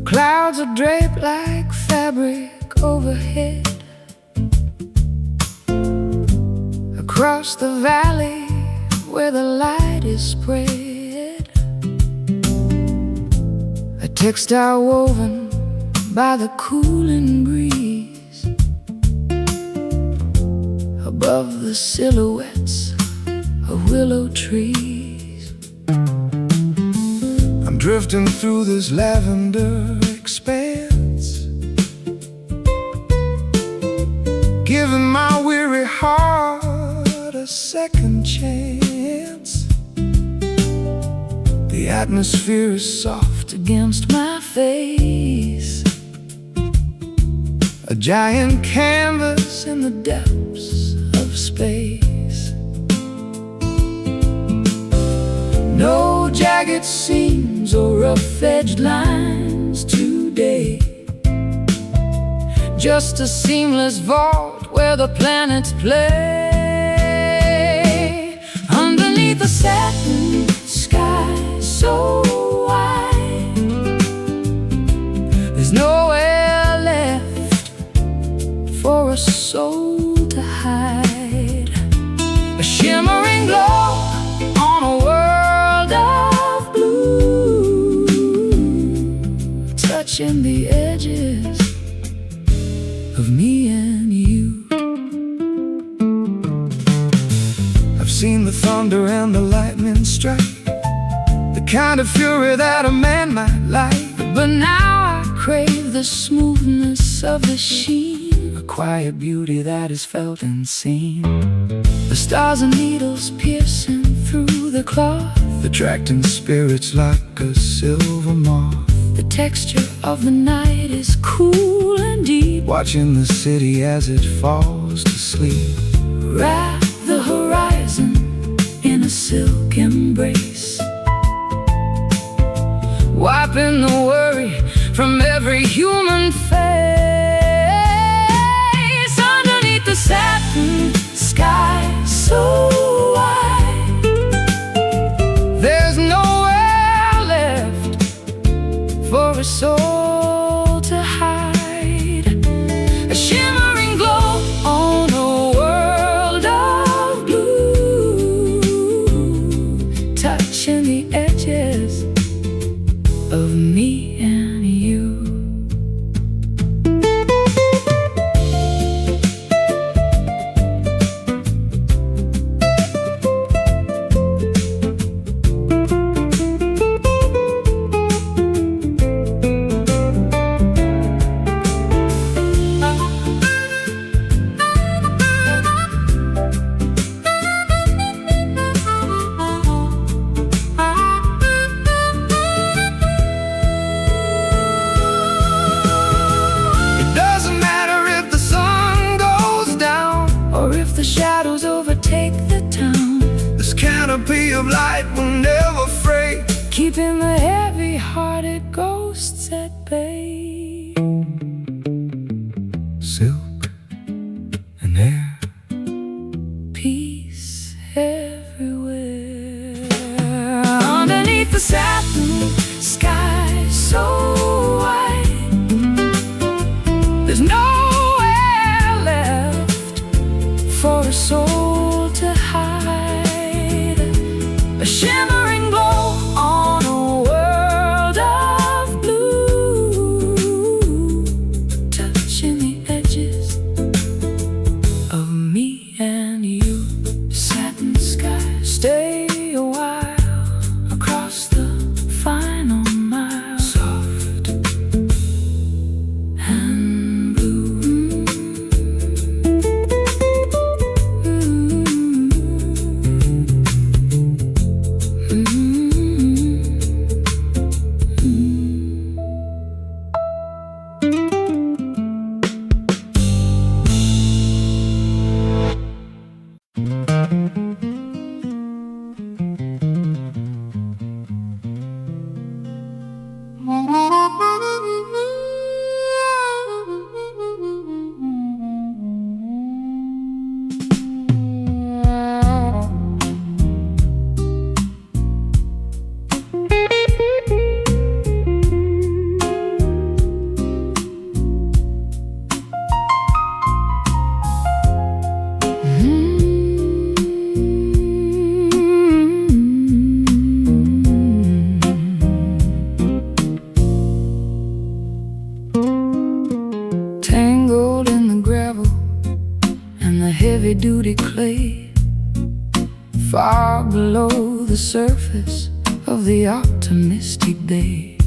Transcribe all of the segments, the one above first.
Clouds are draped like fabric overhead. Across the valley where the light is spread, a textile woven by the cooling breeze, above the silhouettes of willow trees. I'm drifting through this lavender expanse, giving my weary heart a second chance. The atmosphere is soft against my face, a giant canvas in the depths of space. No jagged seams or rough-edged lines today, just a seamless vault where the planets play. Underneath the satin sky so wide, there's nowhere left for a soul to hide. A shimmering glow on a world of blue, touching the edges of me and you. I've seen the thunder and the lightning strike, the kind of fury that a man might like. But now I crave the smoothness of the sheen, a quiet beauty that is felt and seen. The stars and needles piercing through the cloth, attracting spirits like a silver moth. The texture of the night is cool and deep, watching the city as it falls to sleep. Wrap the horizon in a silk embrace, wiping the worry from every human face. Underneath the satin sky so wide, there's nowhere left for a soul to hide. A shimmering glow on a world of blue, touching the edges of me and you. The shadows overtake the town, this canopy of light will never fray, keeping the heavy-hearted ghosts at bay. Silk and air, peace everywhere. Underneath the satin sky so wide, there's nowhere left for a soul to hide. A shimmering glow on a world of blue, heavy-duty clay, far below the surface of the optimistic bay.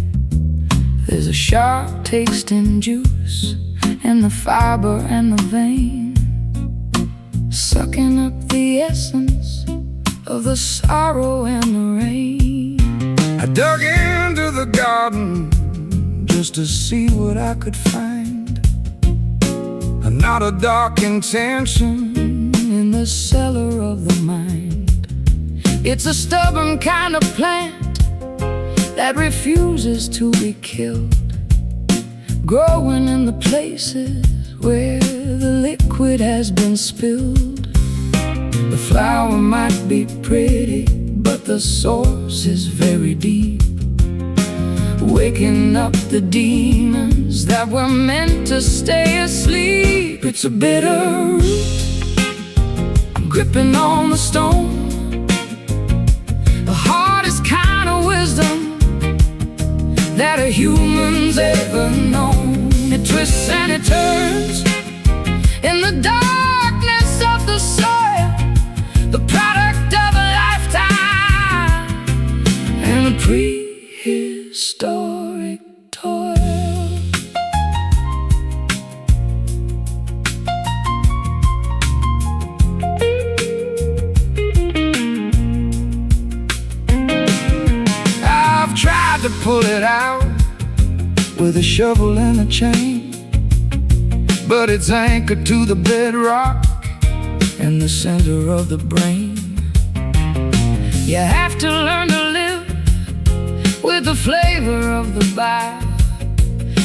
There's a sharp taste in juice, and the fiber and the vein, sucking up the essence of the sorrow and the rain. I dug into the garden just to see what I could find, and not a dark intention in the cellar of the mind. It's a stubborn kind of plant that refuses to be killed, growing in the places where the liquid has been spilled. The flower might be pretty, but the source is very deep, waking up the demons that were meant to stay asleep. It's a bitter root, gripping on the stone, the hardest kind of wisdom that a human's ever known. It twists and it turns in the darkness of the soil, the product of a lifetime and a prehistoric toil. I've tried to pull it out with a shovel and a chain, but it's anchored to the bedrock in the center of the brain. You have to learn to live with the flavor of the bite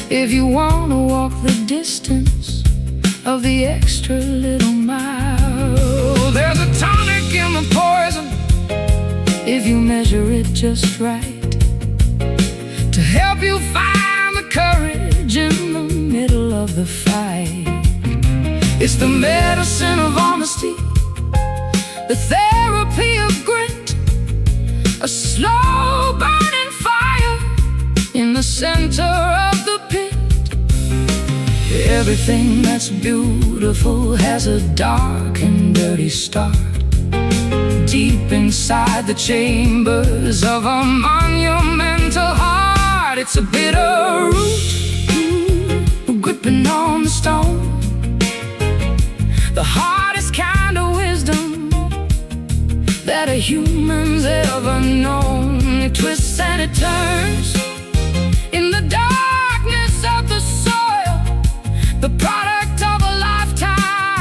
if you want to walk the distance of the extra little mile. There's a tonic in the poison if you measure it just right, to help you find the courage in the middle of the fight. It's the medicine of honesty, the therapy of grit, a slow burning fire in the center of the pit. Everything that's beautiful has a dark and dirty start, deep inside the chambers of a monumental heart. It's a bitter root, gripping on the stone, the hardest kind of wisdom that a human's ever known. It twists and it turns in the darkness of the soil, the product of a lifetime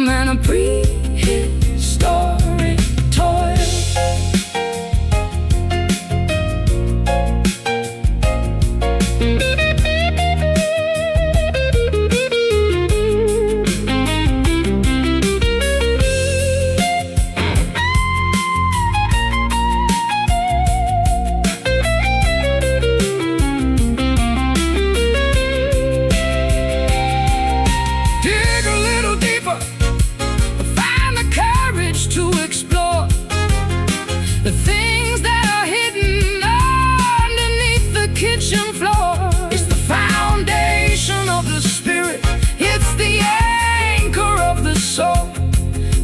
and a prehistoric toil. The things that are hidden underneath the kitchen floor. It's the foundation of the spirit, it's the anchor of the soul,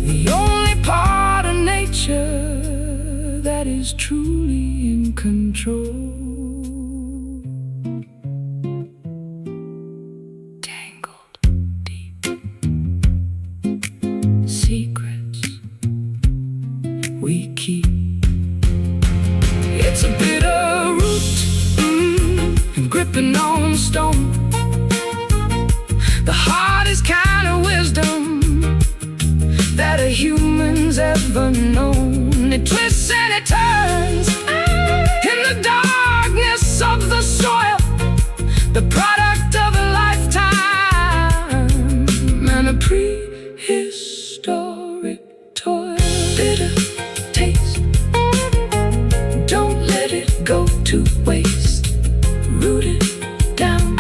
the only part of nature that is truly in control. Tangled deep secrets we keep. It's a bitter root, gripping on stone, the hardest kind of wisdom that a human's ever known. It twists and it turns in the darkness of the soil, the product of a lifetime and a prehistoric toil. Bitter taste, don't let it go to waste. Root it down.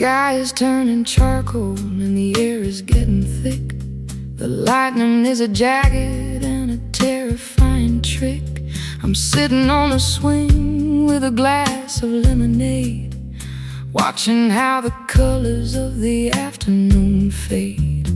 sky is turning charcoal and the air is getting thick. The lightning is a jagged and a terrifying trick. I'm sitting on a swing with a glass of lemonade, watching how the colors of the afternoon fade.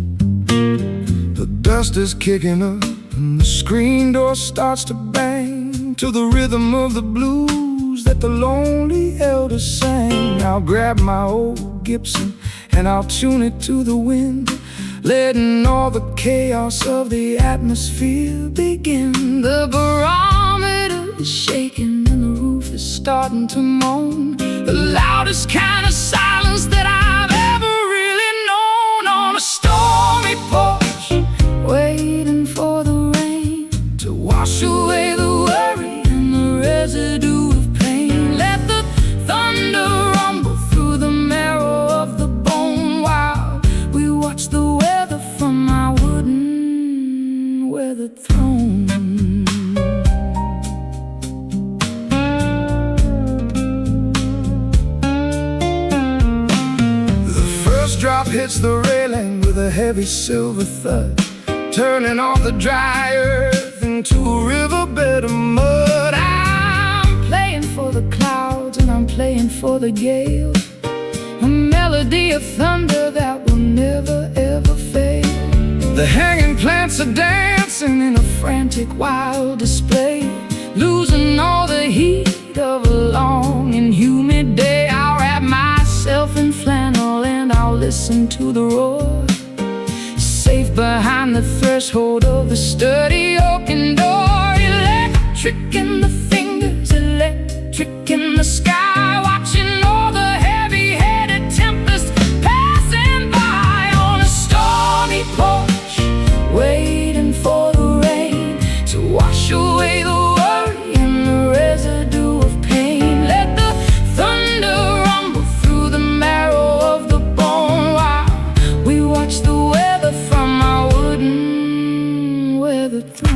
The dust is kicking up and the screen door starts to bang to the rhythm of the blues that the lonely elders sang. I'll grab my old Gibson and I'll tune it to the wind, letting all the chaos of the atmosphere begin. The barometer is shaking and the roof is starting to moan, the loudest kind of silence that I've ever really known. On a stormy porch, waiting for the rain to wash away the worry and the residue of pain. Let the thunder rumble through the marrow of the bone while we watch the weather from my wooden weathered throne. Drop hits the railing with a heavy silver thud, turning all the dry earth into a riverbed of mud. I'm playing for the clouds and I'm playing for the gale, a melody of thunder that will never ever fail. The hanging plants are dancing in a frantic wild display, losing all the heat of a long and humid day. I'll wrap myself in flannel and I'll listen to the roar, safe behind the threshold of the sturdy oaken door. Electric in the fingers, electric in the sky, watching all the heavy-headed tempests passing by. On a stormy porch, waiting for the rain to wash away the worry and the residue of pain. Let the thunder rumble through the marrow of the bone while we watch the weather from our wooden weathered throne.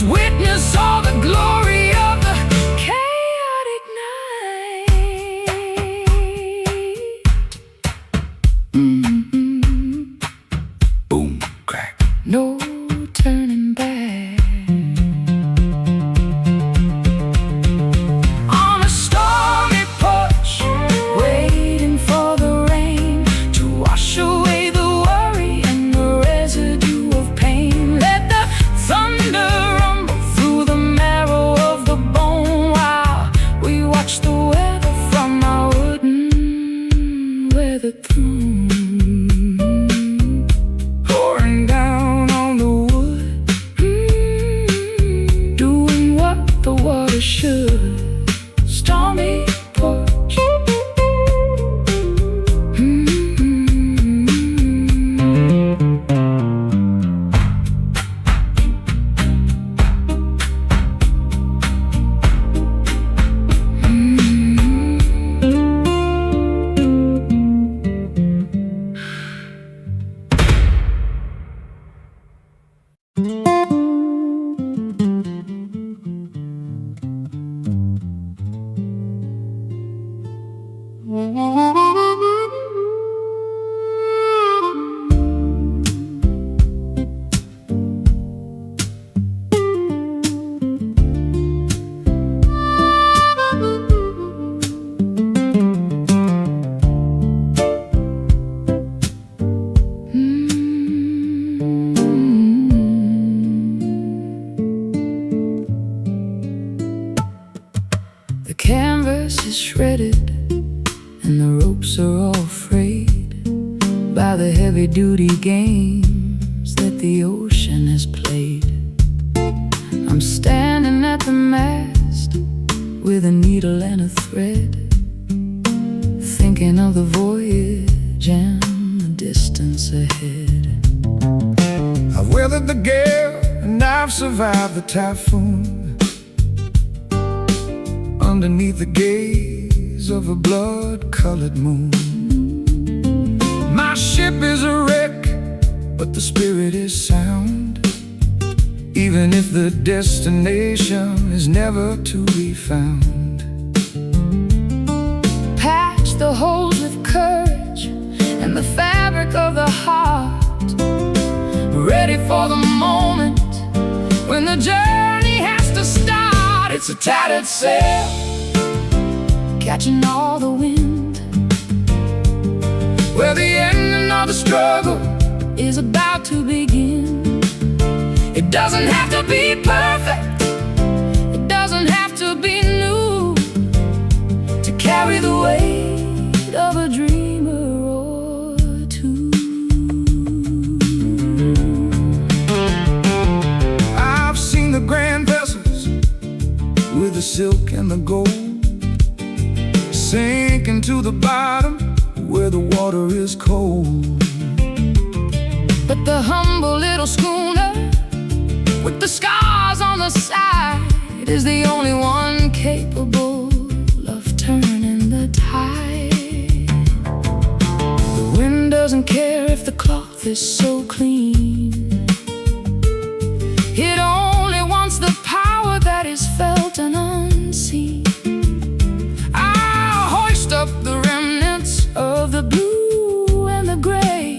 Witness all the glory of the chaotic night. Boom, crack, no turning back. On a stormy porch, waiting for the rain to wash away the worry and the residue of pain. Let the thunder pouring down on the wood, doing what the water should. Stormy porch. the ocean has played. I'm standing at the mast with a needle and a thread, thinking of the voyage and the distance ahead. I've weathered the gale and I've survived the typhoon, underneath the gaze of a blood-colored moon. My ship is a wreck, but the spirit is sound, even if the destination is never to be found. Patch the holes with courage and the fabric of the heart, ready for the moment when the journey has to start. It's a tattered sail, catching all the wind, where the ending of the struggle is about to begin. It doesn't have to be perfect, it doesn't have to be new, to carry the weight of a dreamer or two. I've seen the grand vessels with the silk and the gold sink into the bottom where the water is cold. But the humble little schooner with the scars on the side is the only one capable of turning the tide. The wind doesn't care if the cloth is so clean, it only wants the power that is felt and unseen. I'll hoist up the remnants of the blue and the gray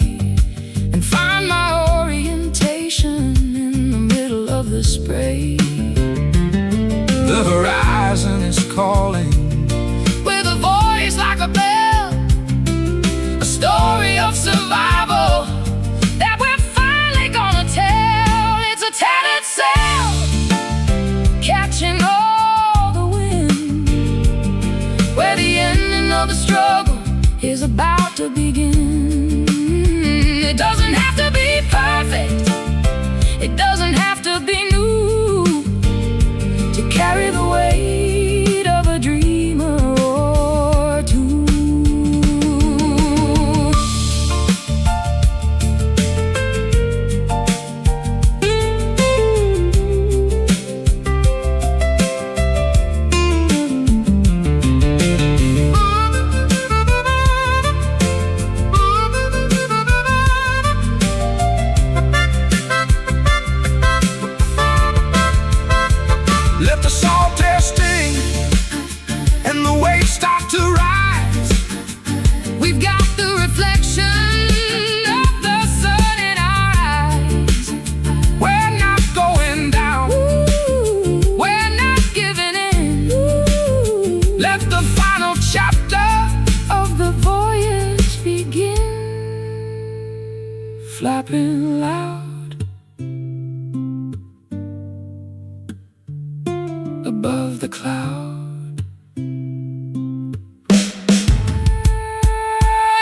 and find my orientation in the middle of the spray. The horizon is calling with a voice like a bell, a story of survival that we're finally gonna tell. It's a tattered sail, catching all the wind, where the ending of the struggle is about to begin. It doesn't have to be perfect, it doesn't have to be new, to carry the weight of a dreamer or two. Let the salt air sting and the waves start to rise. We've got the reflection of the sun in our eyes. We're not going down, we're not giving in. Let the final chapter of the voyage begin. Flapping loud above the cloud.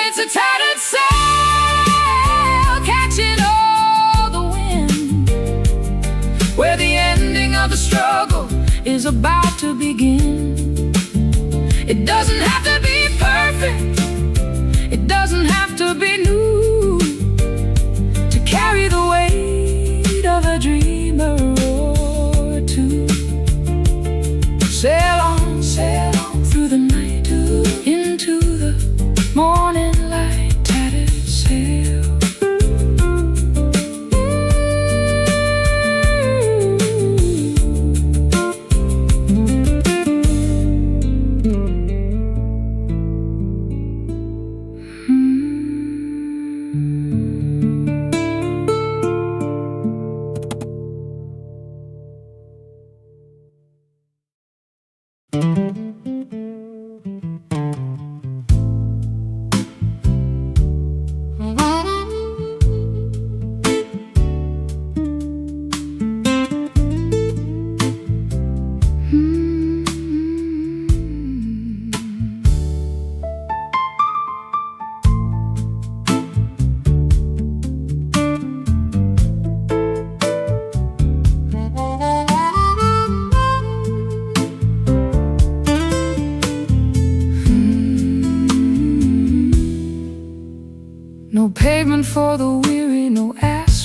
It's a tattered sail, catching all the wind, where the ending of the struggle is about to begin. It doesn't have to be perfect, it doesn't have to be new, to carry the weight of a dreamer or two. Sail on through the night, into the morning light, tattered sail.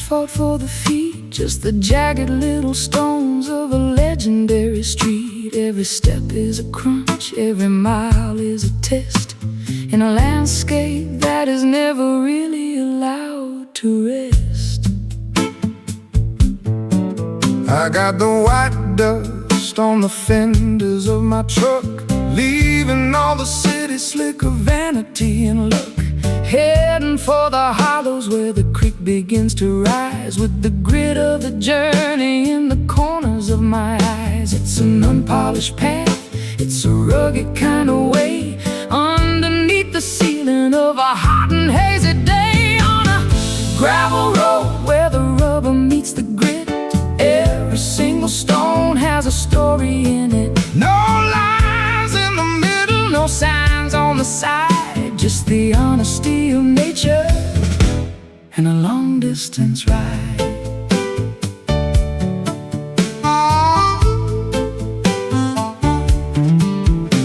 asphalt for the feet, just the jagged little stones of a legendary street. Every step is a crunch, every mile is a test, in a landscape that is never really allowed to rest. I got the white dust on the fenders of my truck, leaving all the city slick of vanity and luck, heading for the hollows where the creek begins to rise, with the grit of the journey in the corners of my eyes. It's an unpolished path, it's a rugged kind of way, underneath the ceiling of a hot and hazy day, on a gravel road where the rubber meets the grit. Every single stone has a story in it. No lines in the middle, no signs on the side, just the honesty of nature and a long distance ride.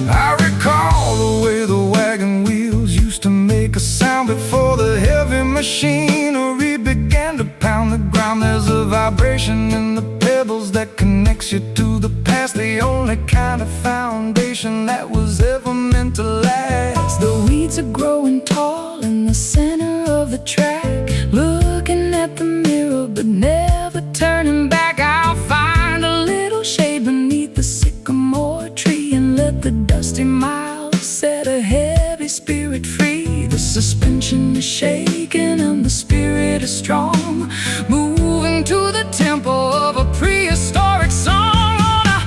I recall the way the wagon wheels used to make a sound before the heavy machinery began to pound the ground. There's a vibration in the pebbles that connects you to the past, the only kind of foundation that was ever meant to last. The weeds are growing tall in the center of the track, looking at the mirror but never turning back. I'll find a little shade beneath the sycamore tree and let the dusty miles set a heavy spirit free. The suspension is shaking and the spirit is strong, moving to the tempo of a prehistoric song, on a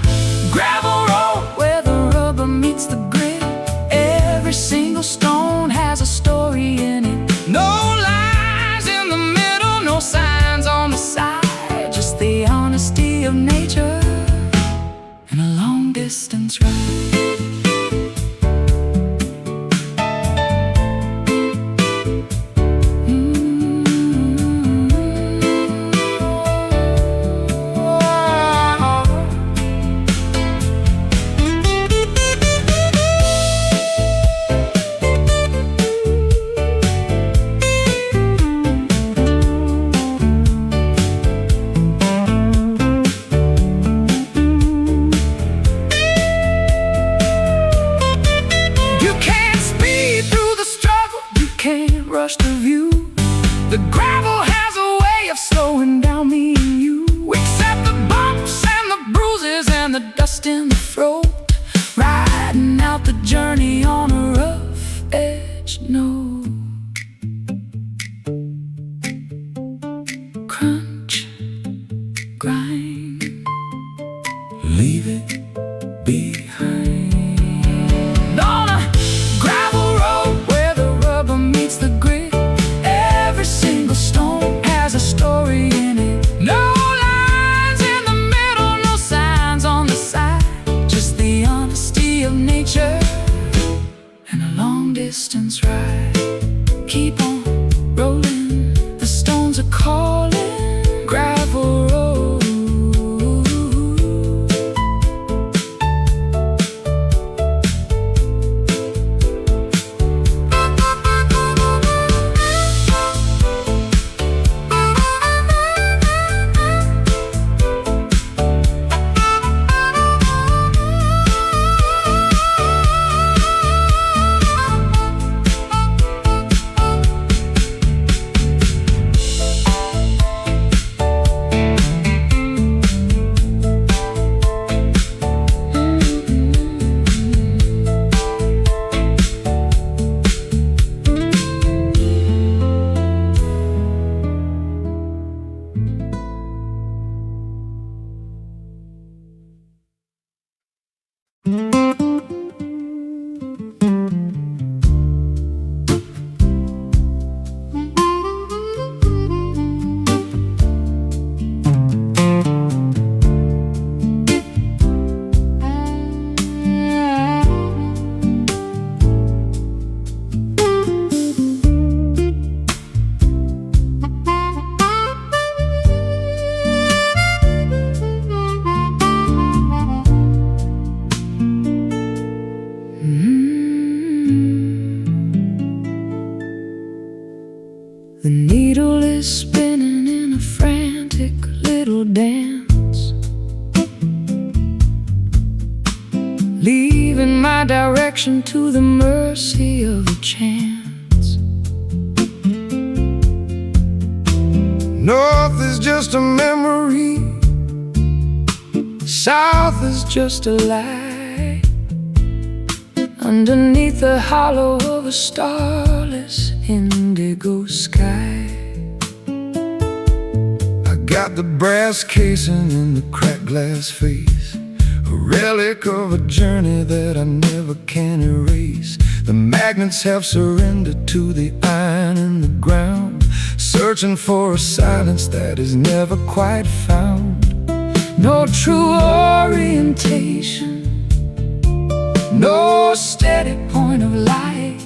gravel road where the rubber meets the grit. Every single stone has a story in it. No lines in the middle, no signs on the side, dance, leaving my direction to the mercy of a chance. North is just a memory, south is just a lie, underneath the hollow of a starless indigo sky. I got the brass casing in the cracked glass face, a relic of a journey that I never can erase. The magnets have surrendered to the iron in the ground, searching for a silence that is never quite found. No true orientation, no steady point of light,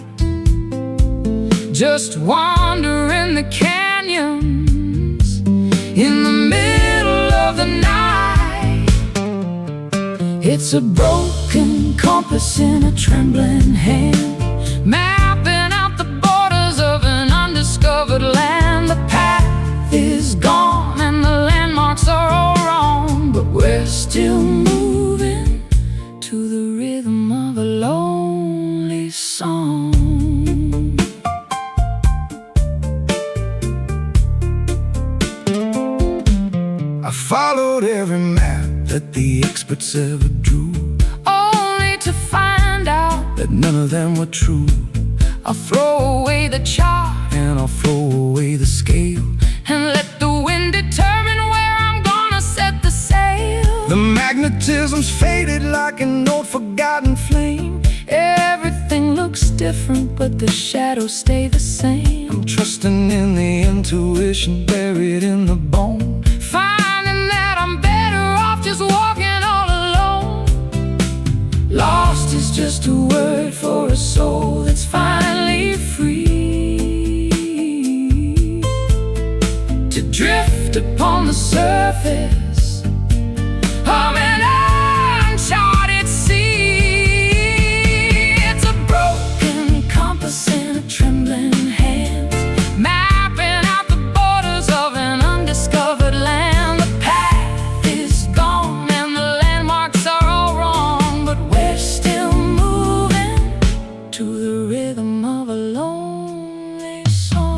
just wandering the canyons in the middle of the night. It's a broken compass in a trembling hand, mapping out the borders of an undiscovered land. The path is gone and the landmarks are all wrong, but we're still moving to the rhythm of a lonely song. I followed every map that the experts ever drew, only to find out that none of them were true. I'll throw away the chart and I'll throw away the scale, and let the wind determine where I'm gonna set the sail. The magnetism's faded like an old forgotten flame. Everything looks different, but the shadows stay the same. I'm trusting in the intuition buried in the bone, finding that I'm better off just walking all alone. Lost is just a word for a soul that's finally free to drift upon the surface of an uncharted sea. It's a broken compass in a trembling hand, mapping out the borders of an undiscovered land. The path is gone and the landmarks are all wrong, but we're still moving to the rhythm of a lonely song.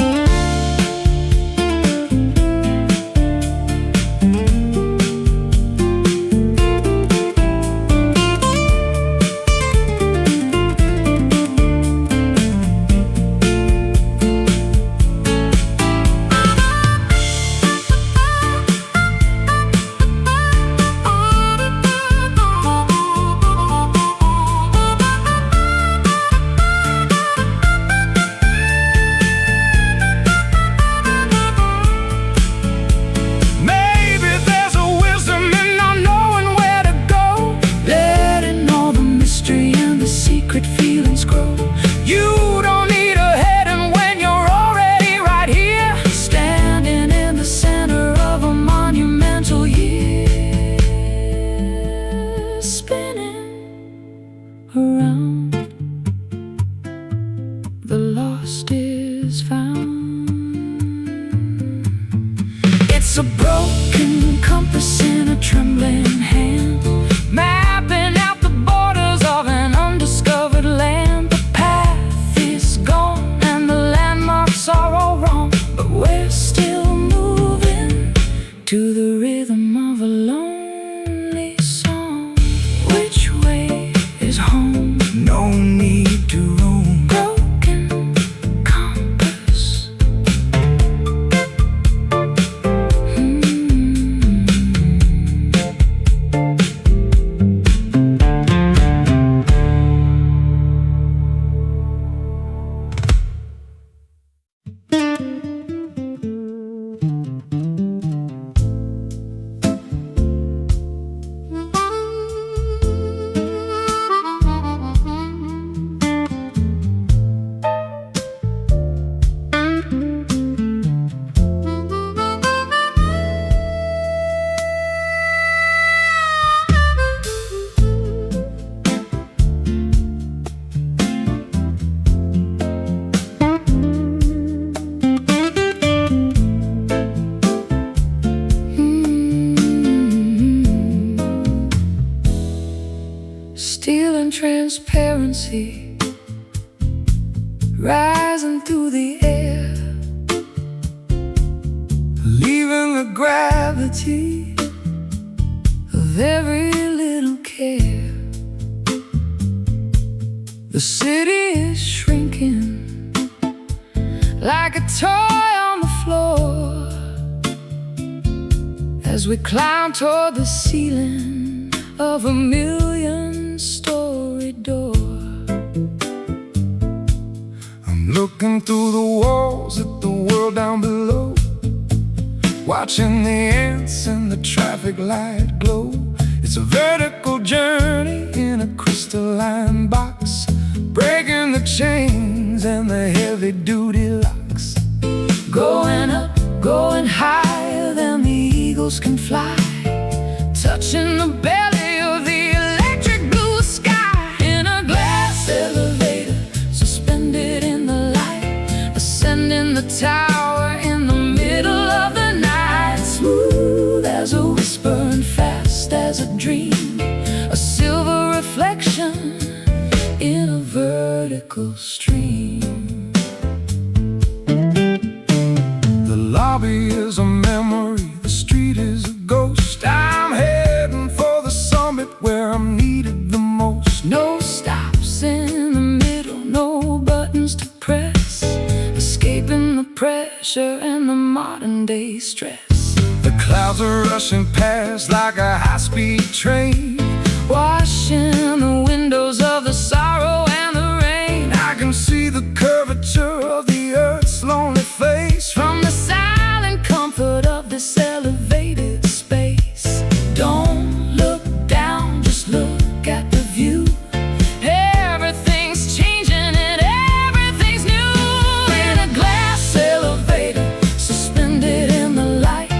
Maybe there's a wisdom in not knowing where to go, letting all the mystery and the secret feelings grow. You don't need a heading when you're already right here, standing in the center of a monumental year, spinning around. The lost is found. It's a broken compass in a trembling hand, mapping out the borders of an undiscovered land. The path is gone and the landmarks are all wrong, but we're still moving to the rhythm of a lonely song. Which way is home? No need to roam. Broken compass. and transparency rising through the air, leaving the gravity of every little care. The city is shrinking like a toy on the floor as we climb toward the ceiling of a million-story door. I'm looking through the walls at the world down below, watching the ants in the traffic light glow. It's a vertical journey in a crystalline box, breaking the chains and the heavy-duty locks. Going up, going higher than the eagles can fly, touching the belly of the electric blue sky. In a glass elevator, suspended in the light, ascending the tower in the middle of the night. Smooth as a whisper and fast as a dream, a silver reflection in a vertical stream. The lobby is a memory, the street is a ghost. I'm heading for the summit where I'm needed the most. No stops in the middle, no buttons to press, escaping the pressure and the modern day stress. The clouds are rushing past like a high-speed train, washing the windows of the sorrow and the rain. I can see the curvature of the earth's lonely face from the silent comfort of this elevated space. Don't look down, just look at the view. Everything's changing and everything's new. In a glass elevator, suspended in the light,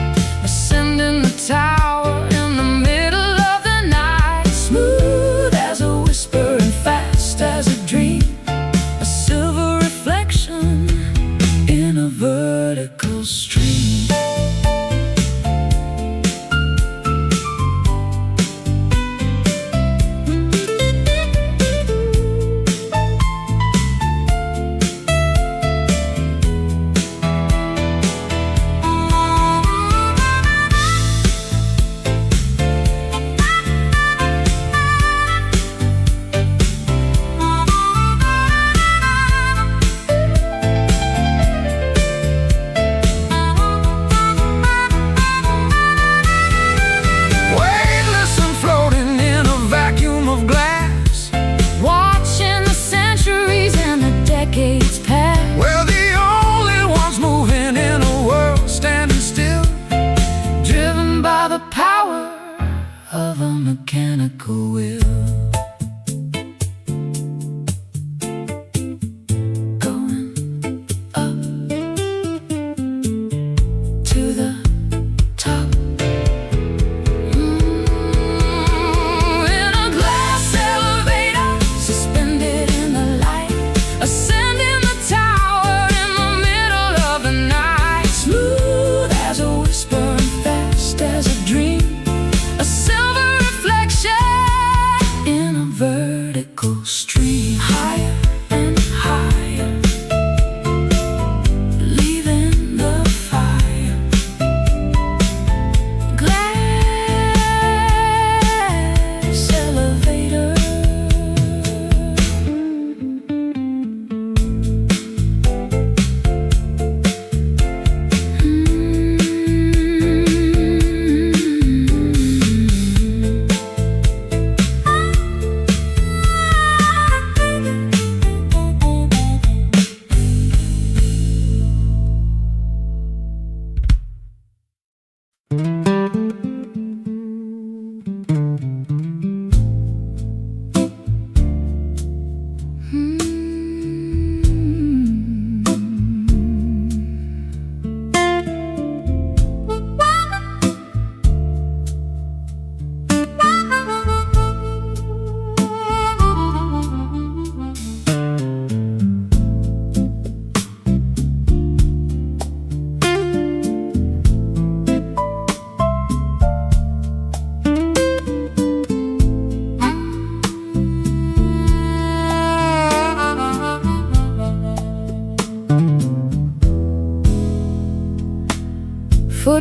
ascending the tower in the middle of the night. Smooth as a whisper and fast as a dream, a silver reflection in a vertical stream. Of a mechanical will, going up to the top. In a glass elevator, suspended in the light, ascending the tower in the middle of the night. Smooth as a whisper and fast as a dream, a silver reflection in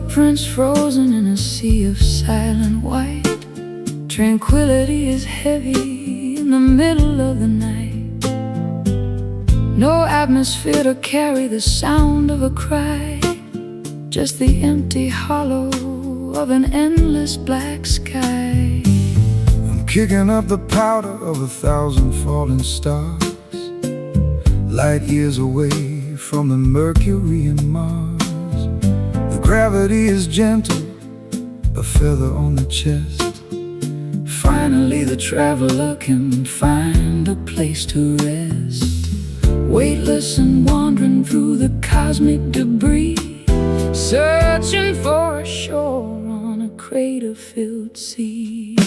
Footprints frozen in a sea of silent white. Tranquility is heavy in the middle of the night. No atmosphere to carry the sound of a cry, just the empty hollow of an endless black sky. I'm kicking up the powder of 1,000 falling stars, light years away from the Mercury and Mars. The gravity is gentle, a feather on the chest. Finally the traveler can find a place to rest, weightless and wandering through the cosmic debris, searching for a shore on a crater-filled sea.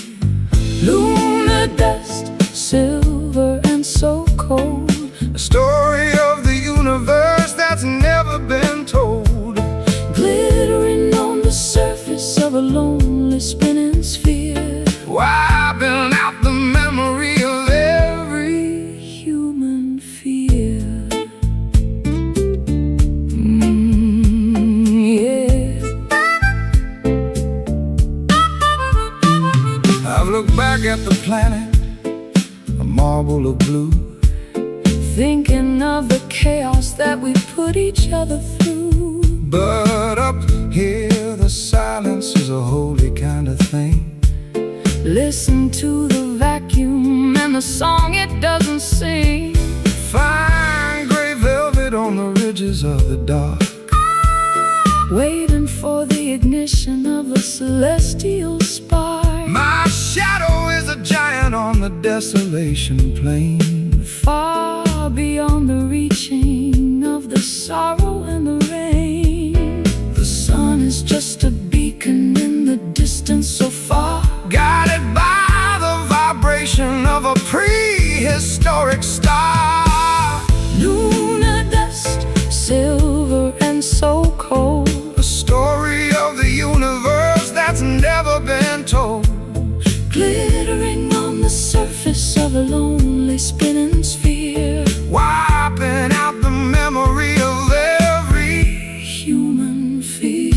Lunar dust, silver and so cold, a story of the universe that's never been told. Glittering on the surface of a lonely spinning sphere, wiping out the memory of every human fear. I've looked back at the planet, a marble of blue, thinking of the chaos that we put each other through. But up here the silence is a holy kind of thing. Listen to the vacuum and the song it doesn't sing. Fine gray velvet on the ridges of the dark, waiting for the ignition of a celestial spark. My shadow is a giant on the desolation plain, far beyond the reaching of the sorrow and the rain. The sun is just a beacon in the distance so far, guided by the vibration of a prehistoric star. Lunar dust, silver and so cold, a story of the universe that's never been told. Glittering on the surface of a lonely spinning sphere, wiping out the memory of every human fear.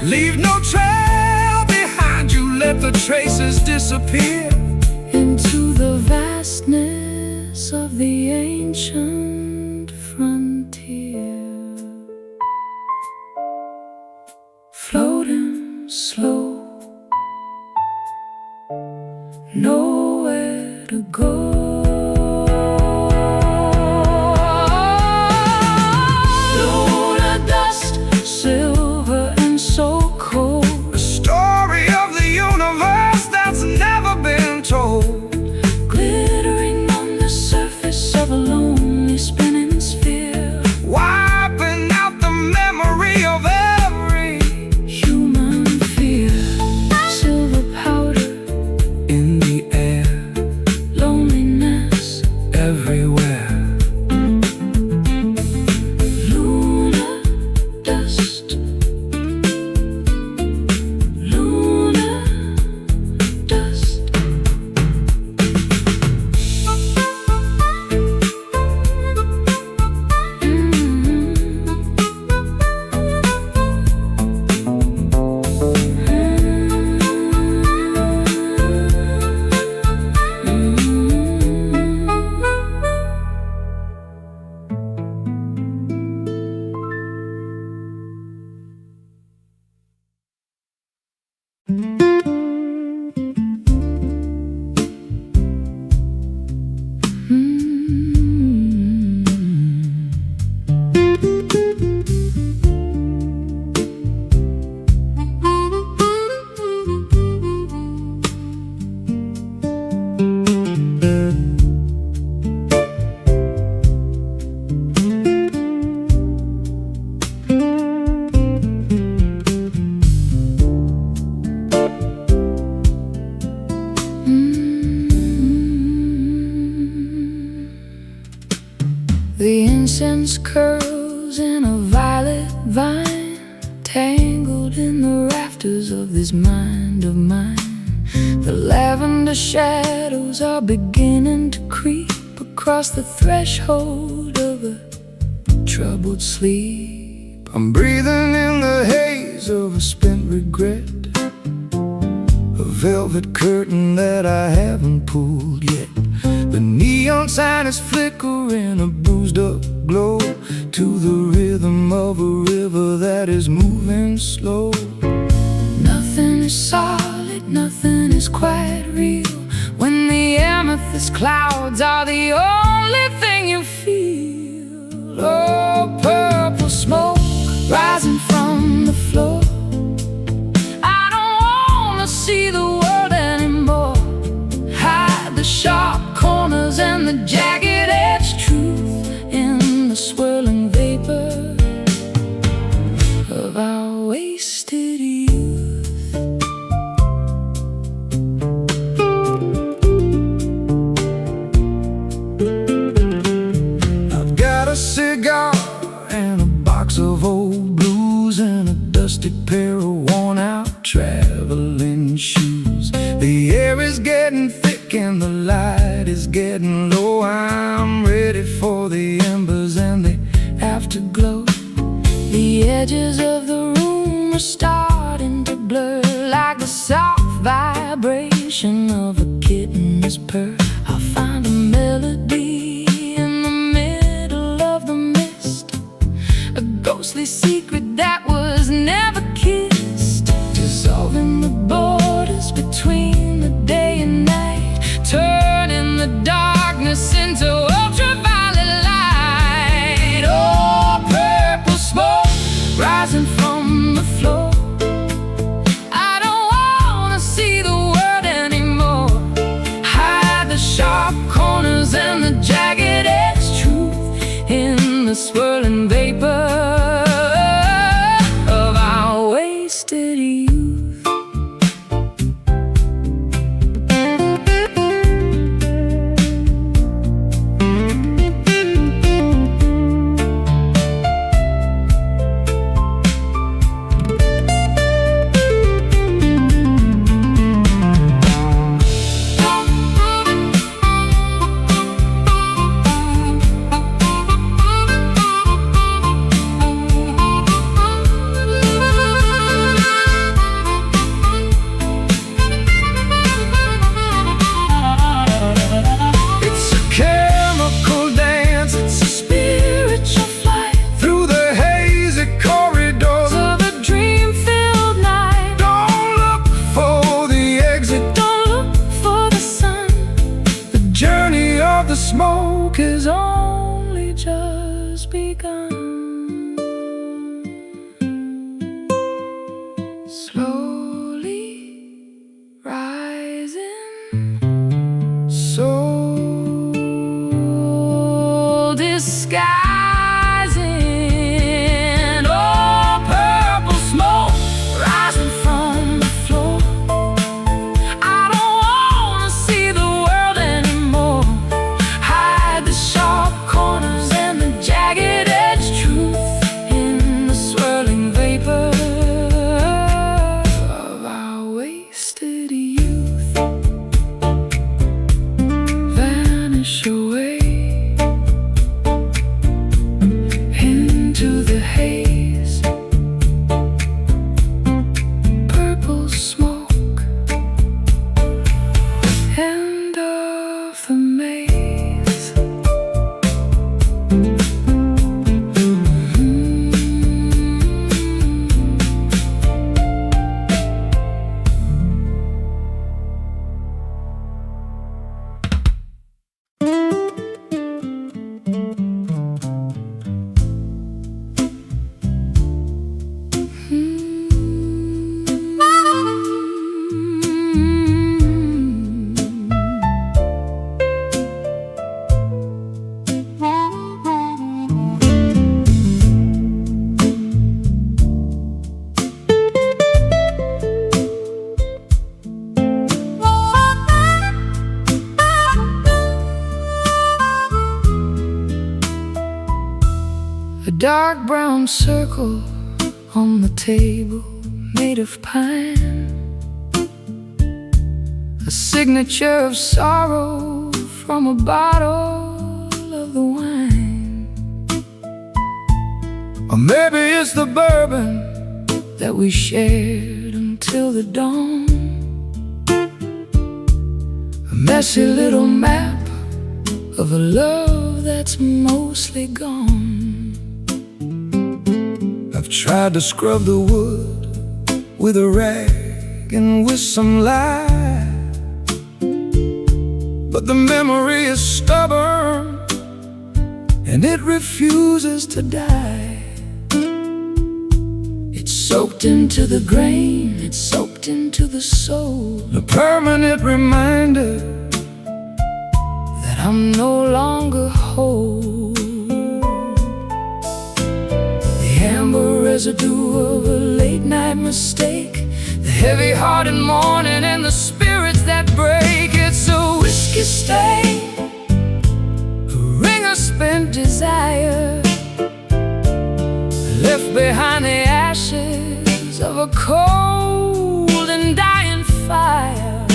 Leave no trail behind you, let the traces disappear into the vastness of the ancient frontier. Floating slow, nowhere to go. curls in a violet vine, tangled in the rafters of this mind of mine. The lavender shadows are beginning to creep across the threshold of a troubled sleep. I'm breathing in the haze of a spent regret, a velvet curtain that I haven't pulled yet. The neon sign is flickering, a bruised up glow, to the rhythm of a river that is moving slow. Nothing is solid, nothing is quite real, when the amethyst clouds are the only thing you feel. Oh, purple smoke rising from the floor, I don't wanna see the world anymore. Hide the sharp corners and the jagged-edged truth in the swirling vapor of our wasted youth. I've got a cigar and a box of old blues and a dusty pair of worn-out traveling shoes. The air is getting thick and the light is getting low. I'm ready for the embers and the afterglow. The edges of the room are starting to blur, like the soft vibration of a kitten's purr. I'll find a melody in the middle of the mist, a ghostly secret that was never kissed, dissolving the borders between the day and night, turning the darkness into ultraviolet light. Oh, purple smoke rising from the floor, I don't wanna see the world anymore. Hide the sharp corners and the jagged-edged truth in the swirling vapor of our wasted youth. The smoke has only just begun. Slowly rising, soul disguising. Oh, purple smoke rising from the floor, I don't wanna see the world anymore. Hide the sharp corners and the jagged-edged truth in the swirling vapor dark brown circle on the table made of pine, a signature of sorrow from a bottle of the wine. Or maybe it's the bourbon that we shared until the dawn, a messy little map of a love that's mostly gone. I've tried to scrub the wood with a rag and with some lye, but the memory is stubborn and it refuses to die. It's soaked into the grain, it's soaked into the soul, a permanent reminder that I'm no longer whole. The amber residue of a late night mistake, the heavy-hearted morning and the spirits that break. It's a whiskey stain, a ring of spent desire, left behind the ashes of a cold and dying fire.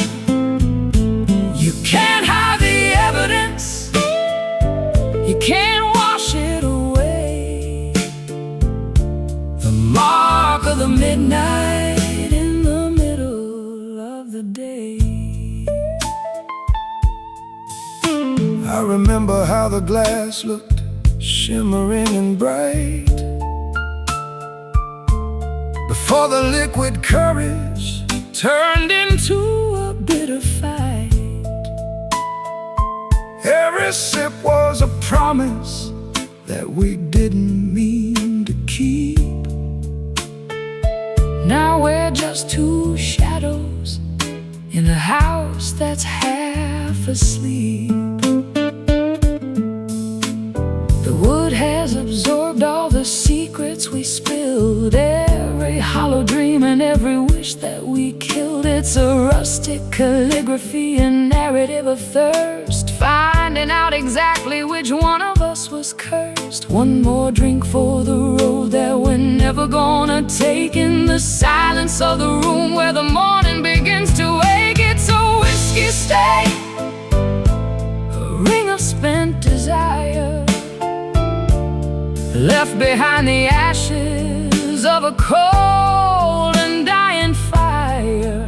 You can't hide the evidence, you can't wash it away. The mark of the midnight in the middle of the day. I remember how the glass looked shimmering and bright before the liquid courage Turned into a bitter fight. every sip was a promise that we didn't mean to keep. Now we're just two shadows in a house that's half asleep. The wood has absorbed all the secrets we spilled, every hollow dream and every wish that we killed. It's a rustic calligraphy, a narrative of thirst, finding out exactly which one of us was cursed. One more drink for the road that we're never gonna take, in the silence of the room where the morning begins to wake. It's a whiskey stain, a ring of spent desire, left behind the ashes of a cold and dying fire.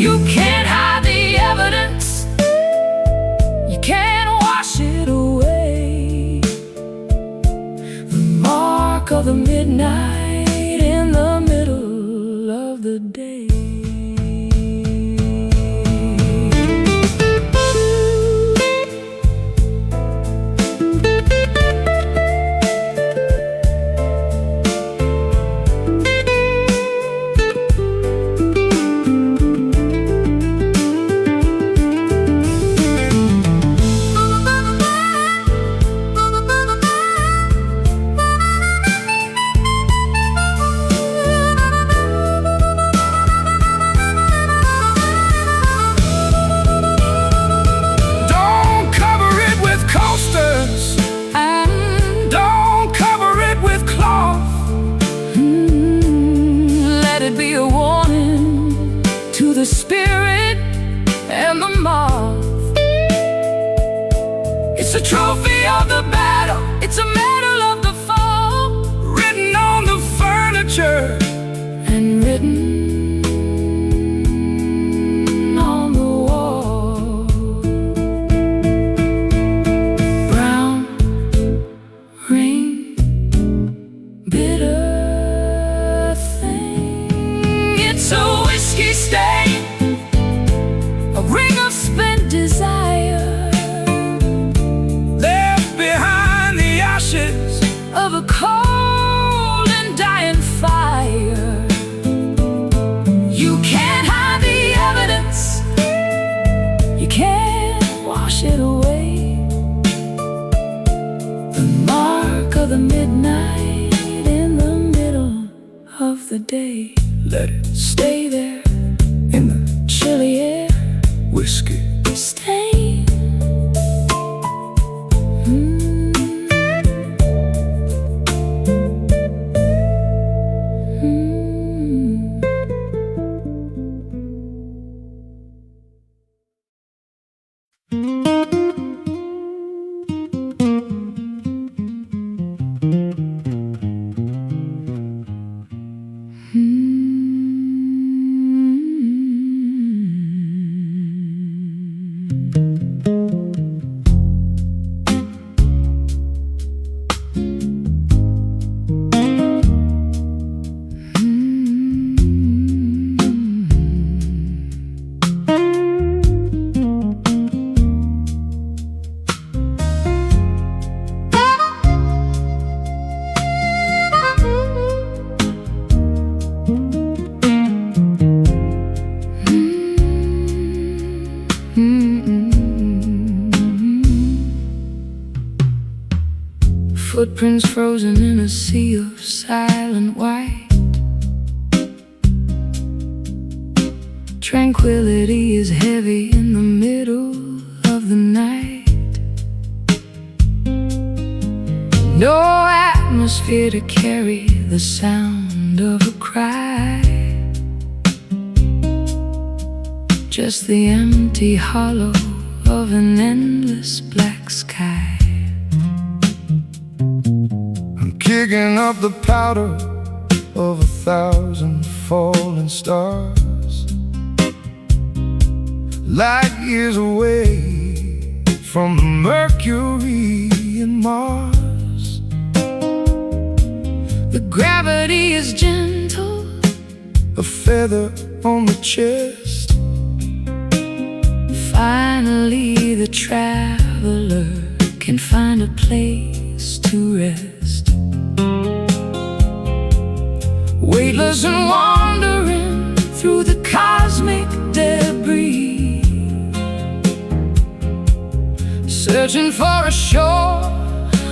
You can't hide the evidence, you can't wash it away. The mark of the midnight in the middle of the day. Be a warning to the spirit and the moth. It's a trophy of the battle, it's a medal of the fall, Written on the furniture and written on the wall. Brown rain, bitter, it's a whiskey stain, a ring of spent desire, left behind the ashes of a cold and dying fire. You can't hide the evidence, you can't wash it away. The mark of the midnight in the middle of the day. Let it Stay there in the chilly air, whiskey stain. footprints frozen in a sea of silent white. Tranquility is heavy in the middle of the night. No atmosphere to carry the sound of a cry. Just the empty hollow of an endless black sky. I'm kicking up the powder of 1,000 falling stars, light years away from the Mercury and Mars. The gravity is gentle, a feather on the chest. Finally the traveler can find a place to rest. Weightless and wandering through the cosmic debris, searching for a shore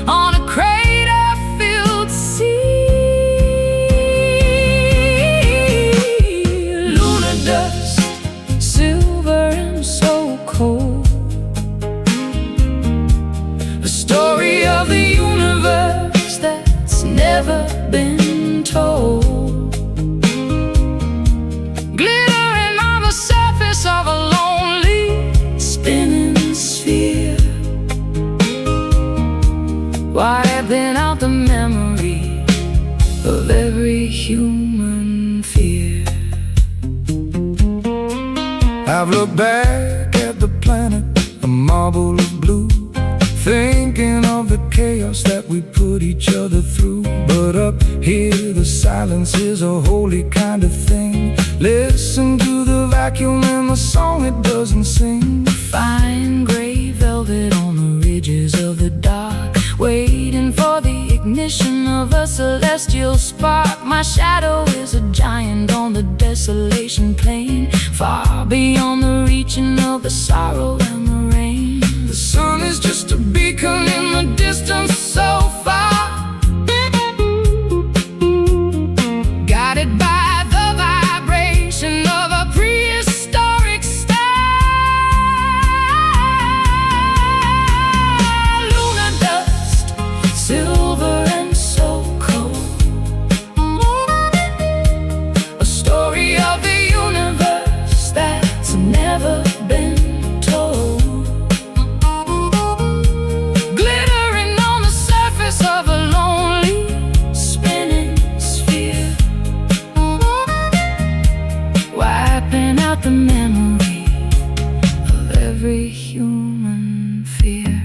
on a crater-filled sea. Lunar dust, silver and so cold, a story of the universe that's never been told. Glittering on the surface of a lonely spinning sphere, wiping out the memory of every human fear. I've looked back at the planet, a marble of blue, thinking of the chaos that we put each other through. But up here the silence is a holy kind of thing. Listen to the vacuum and the song it doesn't sing. Fine gray velvet on the ridges of the dark, waiting for the ignition of a celestial spark. My shadow is a giant on the desolation plain, far beyond the reaching of the sorrow and the rain. The sun is just a beacon in the distance so far, guided by the vibration of a prehistoric star. Lunar dust, silver and so cold, a story of the universe that's never been told. Glittering on the surface of a lonely spinning sphere, wiping out the memory of every human fear.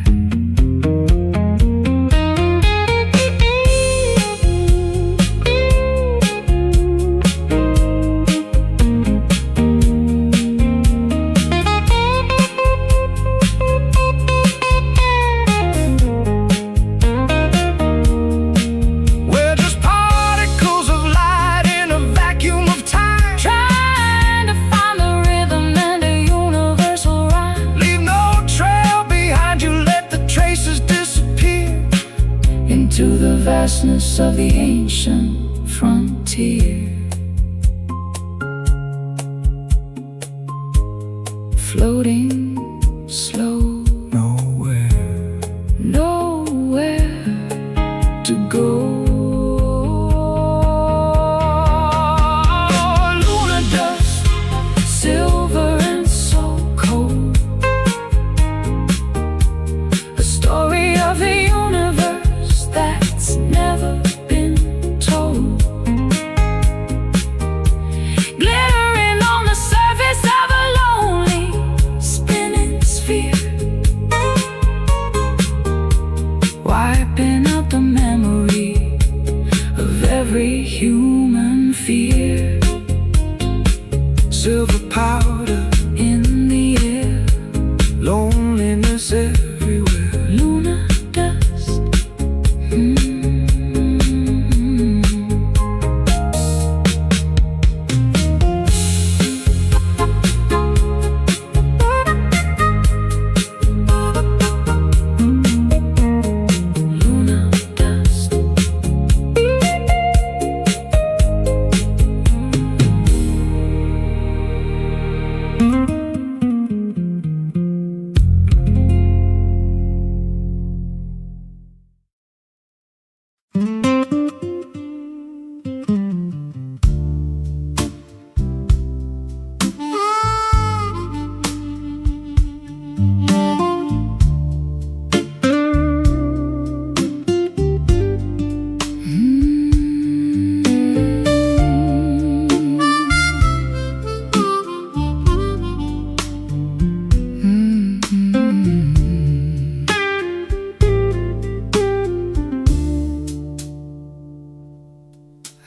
we're just particles of light in a vacuum of time. Trying to find the rhythm and a universal rhyme. Leave no trail behind you, let the traces disappear Into the vastness of the ancient frontier, floating slow, nowhere nowhere to go. Lunar dust, silver and so cold, a story of the universe that's never been told. Glittering on the surface of a lonely spinning sphere, wiping out the memory of every human fear. silver powder, In the air, loneliness everywhere. lunar dust. Lunar dust.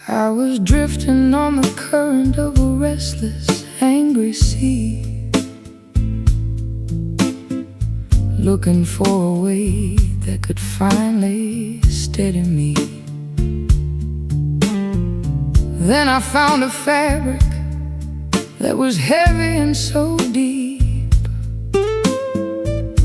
I was drifting on the current of a restless, angry sea, looking for a way that could finally steady me. Then I found a fabric that was heavy and so deep,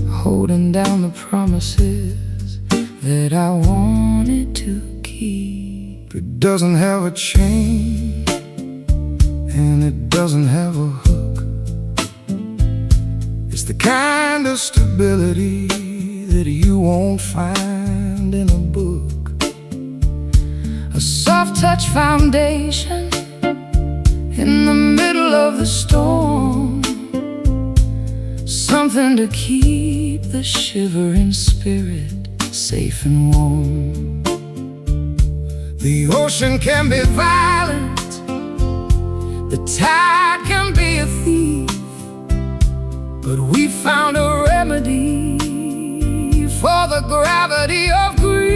holding down the promises that I wanted to keep. It doesn't have a chain, and it doesn't have a hook. It's the kind of stability that you won't find in a book. A soft-touch foundation in the middle of the storm, something to keep the shivering spirit safe and warm. The ocean can be violent, the tide can be a thief, but we found a remedy for the gravity of grief.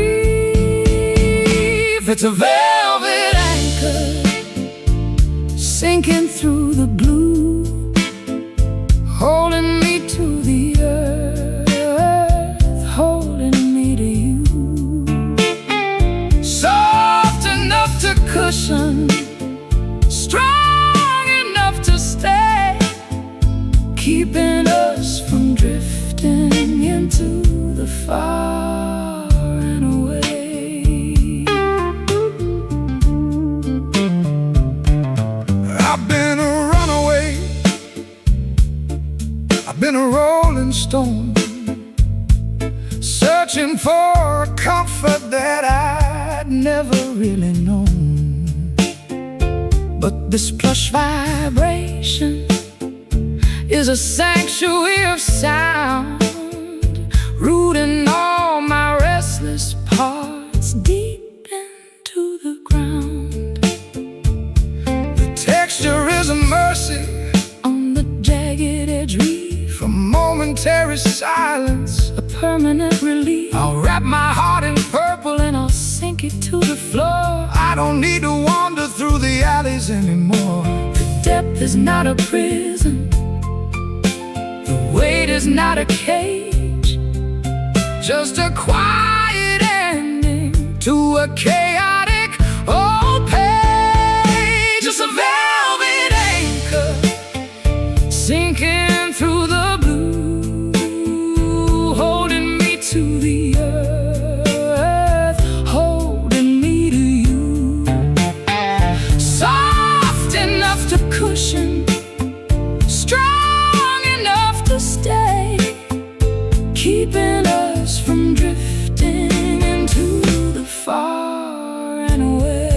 It's a velvet anchor sinking through the blue, holding me to the earth, holding me to you. Soft enough to Cushion, strong enough to stay, keeping us from drifting into the far and away. I've been a runaway, I've been a rolling stone, searching for a comfort that I'd never really known. But this plush vibration is a sanctuary of sound, rooting all my restless parts deep into the ground. The texture is a mercy On the jagged edge reef, for momentary silence. a permanent relief. I'll wrap my heart in purple And I'll sink it to the floor. I don't need to wander through the alleys anymore. The depth is not a prison, the weight is not a cage, Just a quiet ending to a chaotic old page. just a velvet anchor sinking through the blue, holding me to the earth, holding me to you. Soft enough to cushion, strong enough to stay, keeping us from drifting into the far and away.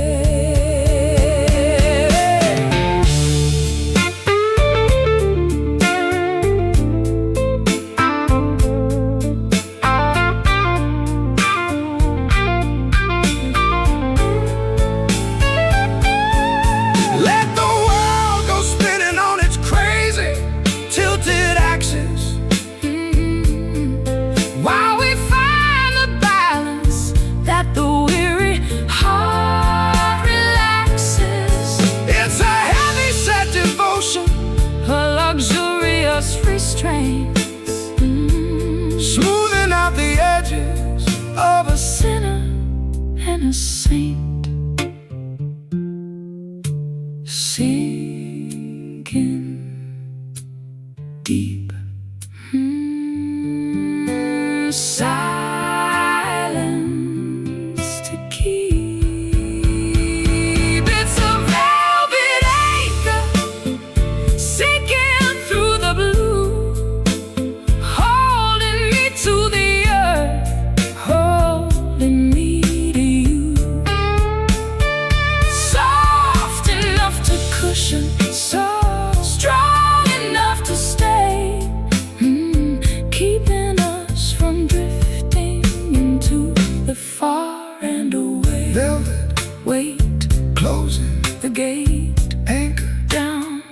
Let the world go spinning on its crazy, tilted axis, While we find the balance that the weary heart relaxes, it's a heavy set devotion, a luxurious restraint, smoothing out the edges of a sinner and a saint, sinking deep. Silence to keep. It's a velvet anchor sinking through the blue, holding me to the earth, holding me to you. Soft enough to cushion, so strong enough to stay, keeping us from drifting into the far and away. velvet Wait, closing the gate anchor. down.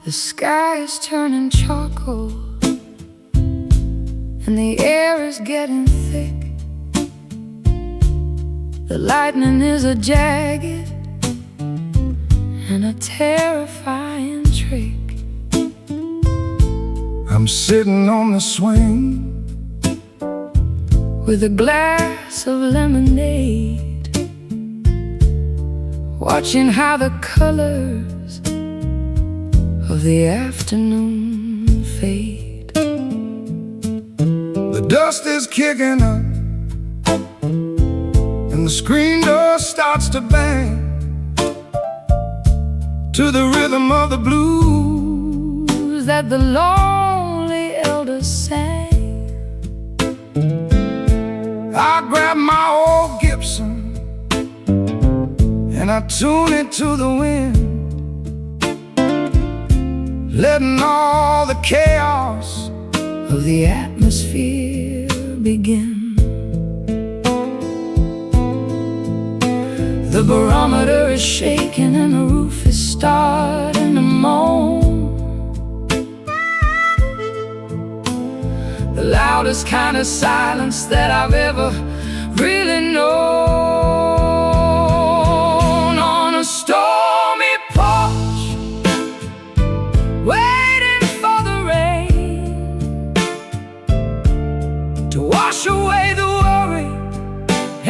The sky is turning charcoal, and the air is getting thick. The lightning is a jagged and a terrifying trick. I'm sitting on the swing with a glass of lemonade, watching how the colors of the afternoon fade. The dust is kicking up, and the screen door starts to bang to the rhythm of the blues that the lonely elders sang. I grab my old Gibson and I tune it to the wind, letting all the chaos of the atmosphere begin. The barometer is shaking and the roof is starting to moan. The loudest kind of silence that I've ever really known. On a stormy porch, waiting for the rain to wash away the worry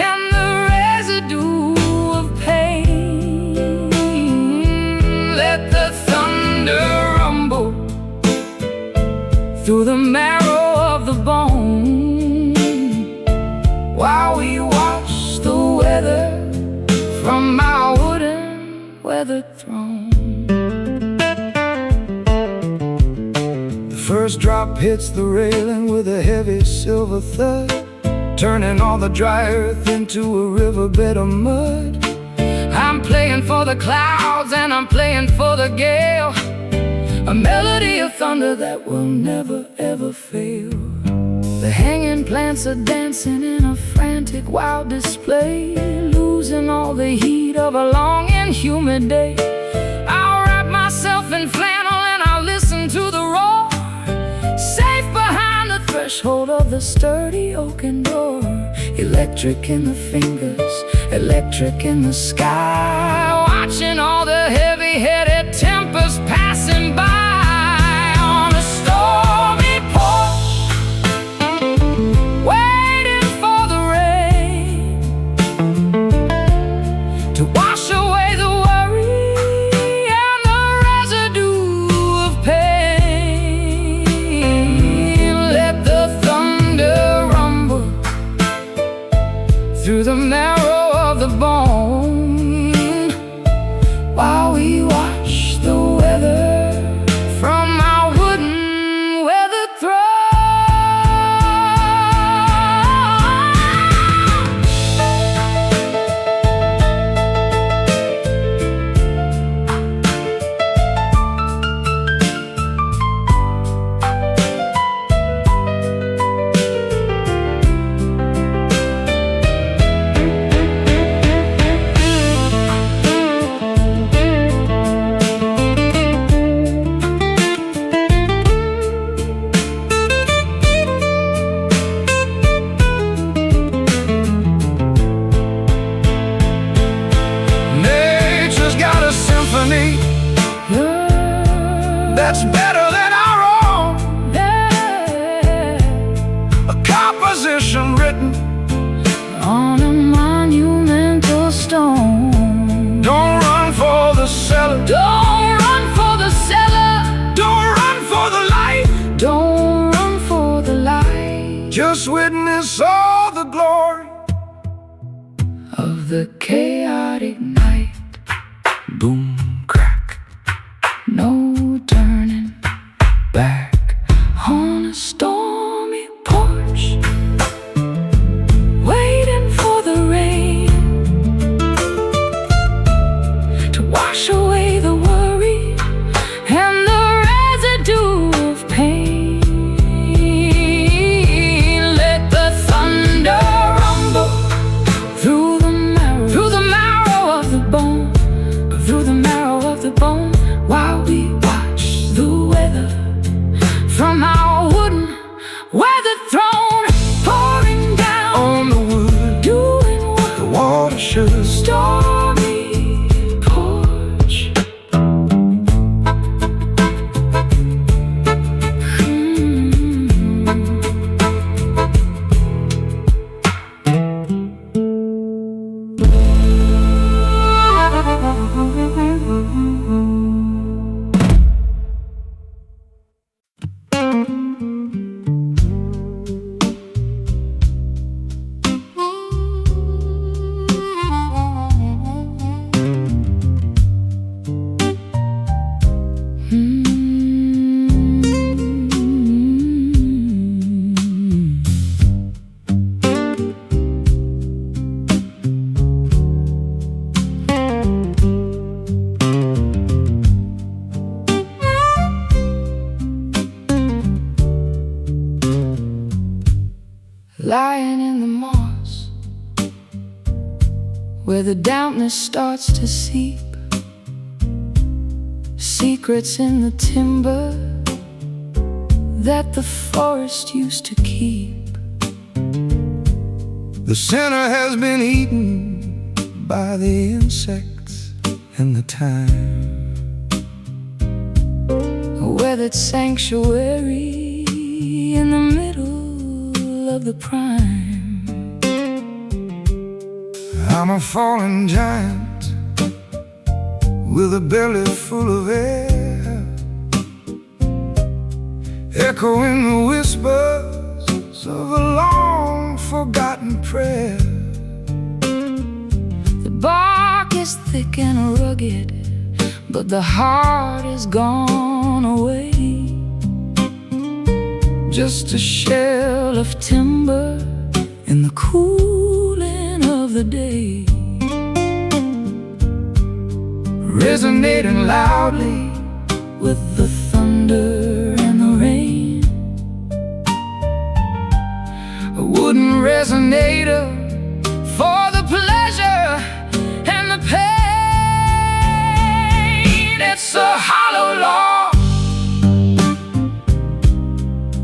and the residue of pain. Let the thunder rumble through the marrow of the bone, while we watch the weather from our wooden weather throne. The first drop hits the railing with a heavy silver thud, turning all the dry earth into a riverbed of mud. I'm playing for the clouds and I'm playing for the gale, a melody of thunder that will never ever fail. The hanging plants are dancing in a frantic wild display, losing all the heat of a long and humid day. I'll wrap myself in flannel and I'll listen to the roar, safe behind the threshold of the sturdy oaken door. Electric in the fingers, electric in the sky, watching all the heavy-headed tempers passing by. On a stormy porch, waiting for the rain to wash away the worry and the residue of pain. Let the thunder rumble through the marrow of the bone, while we watch the weather from our wooden weather throne. Nature's got a symphony that's better than our own, a composition written On a monumental stone. Don't run for the cellar, Don't run for the cellar, don't run for the light, don't run for the light just witness all the glory of the chaotic night. boom, crack. No turning back. On a stormy porch, waiting for the rain to wash away the worry and the residue of pain. Let the thunder rumble through the marrow of the bone, while we watch where the dampness starts to seep, secrets in the timber that the forest used to keep. The sinner has been eaten by the insects and the time, a weathered sanctuary in the middle of the prime. I'm a fallen giant with a belly full of air, echoing the whispers of a long-forgotten prayer. The bark is thick and rugged, but the heart is gone away. Just a shell of timber in the cooling of the day, resonating loudly with the thunder and the rain. A wooden resonator for the pleasure and the pain. It's a hollow log,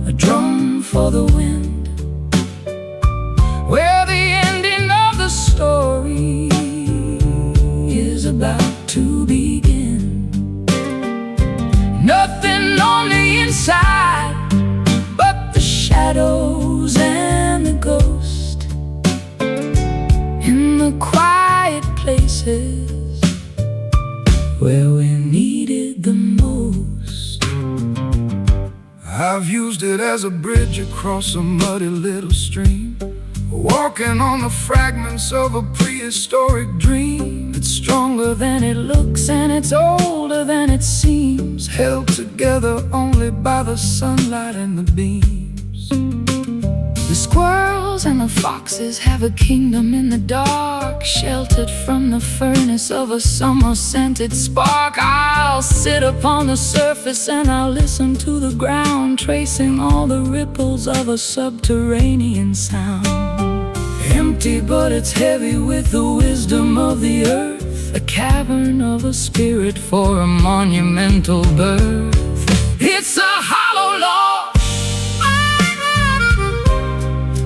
a drum for the wind, where the ending of the story is about to begin. Nothing on the inside but the shadows and the ghost in the quiet places where we needed the most. I've used it as a bridge across a muddy little stream, walking on the fragments of a prehistoric dream. It's stronger than it looks and it's older than it seems, held together only by the sunlight and the beams. The squirrels and the foxes have a kingdom in the dark, sheltered from the furnace of a summer-scented spark. I'll sit upon the surface and I'll listen to the ground, tracing all the ripples of a subterranean sound. Empty, but it's heavy with the wisdom of the earth, a cavern of a spirit for a monumental birth. It's a hollow log,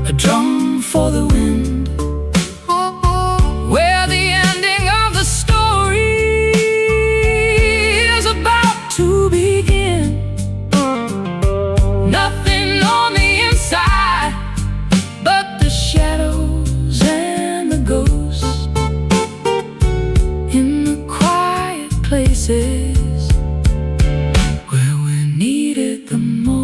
a drum for the wind, where the ending of the story is about to begin. Nothing on the inside but the shadows and the ghosts in the quiet places where we needed the most.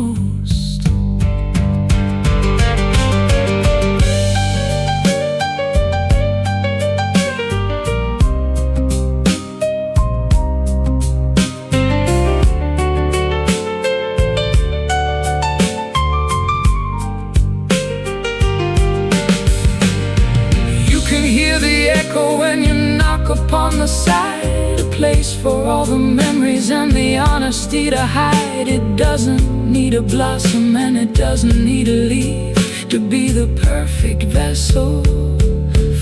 When you knock upon the side, A place for all the memories and the honesty to hide. It doesn't need a blossom and it doesn't need a leaf to be the perfect vessel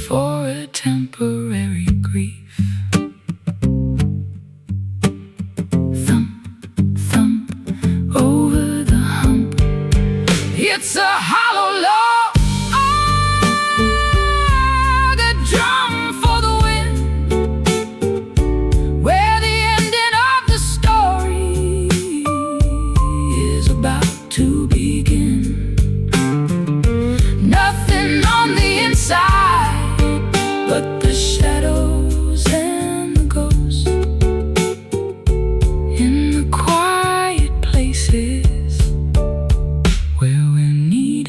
for a temporary grief. Thump, thump, over the hump. it's a hollow log. To begin. Nothing on the inside but the shadows and the ghosts in the quiet places where we're near.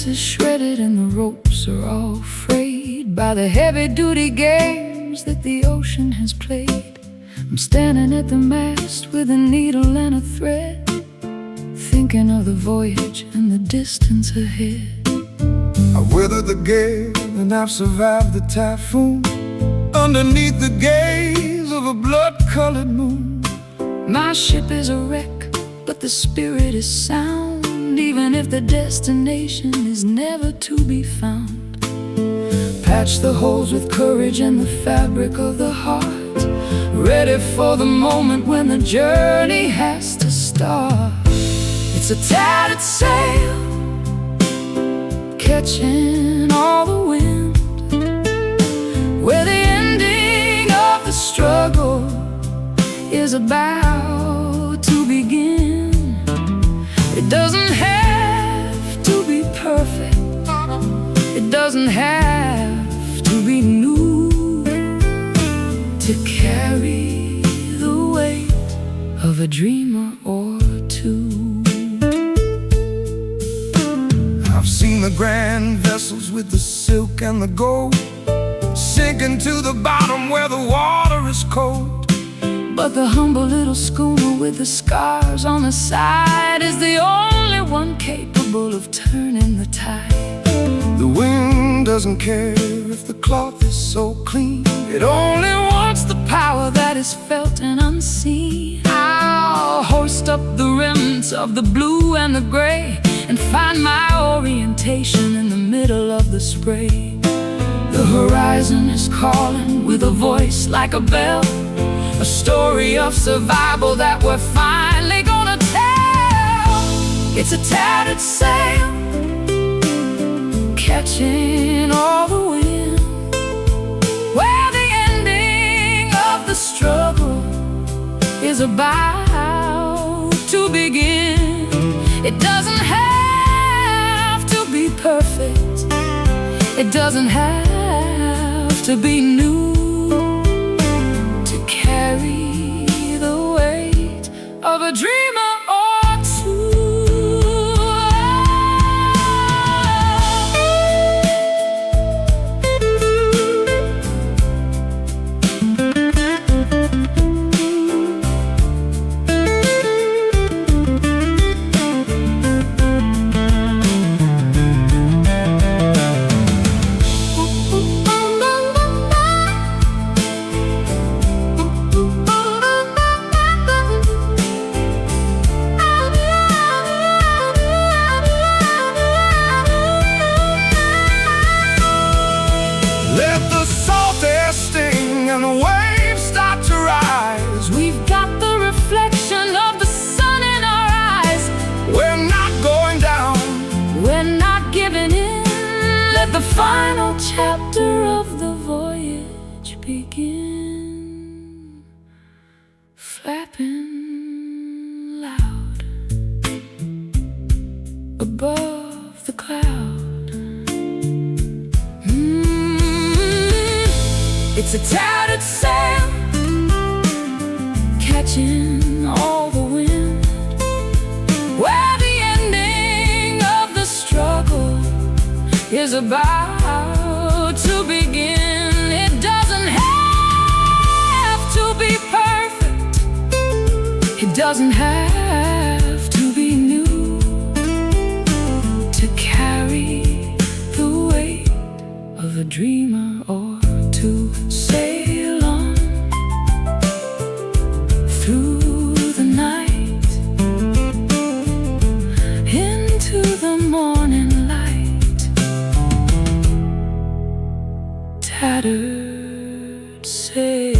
compass is shredded and the ropes are all frayed by the heavy-duty games that the ocean has played. I'm standing at the mast with a needle and a thread, thinking of the voyage and the distance ahead. I've weathered the gale and I've survived the typhoon, underneath the gaze of a blood-colored moon. My ship is a wreck, but the spirit is sound, even if the destination is never to be found. Patch the holes with courage and the fabric of the heart, ready for the moment when the journey has to start. It's a tattered sail, catching all the wind, where the ending of the struggle is about to begin. It doesn't have to be perfect, it doesn't have to be new, to carry the weight of a dreamer or two. I've seen the grand vessels with the silk and the gold sinking to the bottom where the water is cold. But the humble little schooner with the scars on the side is the only one capable of turning the tide. The wind doesn't care if the cloth is so clean, It only wants the power that is felt and unseen. I'll hoist up the remnants of the blue and the gray and find my orientation in the middle of the spray. The horizon is calling with a voice like a bell, a story of survival that we're finally gonna tell. It's a tattered sail, catching all the wind, where the ending of the struggle is about to begin. It doesn't have to be perfect, it doesn't have to be new, to carry the weight of a dreamer or two. let the salt air sting and the waves start to rise. We've got the reflection of the sun in our eyes. We're not going down, We're not giving in. Let the final chapter of the voyage begin. Flapping loud above the cloud. It's a tattered sail, catching all the wind, where the ending of the struggle is about to begin. It doesn't have to be perfect, it doesn't have to be new, to carry the weight of a dreamer or to sail on through the night into the morning light. Tattered sail.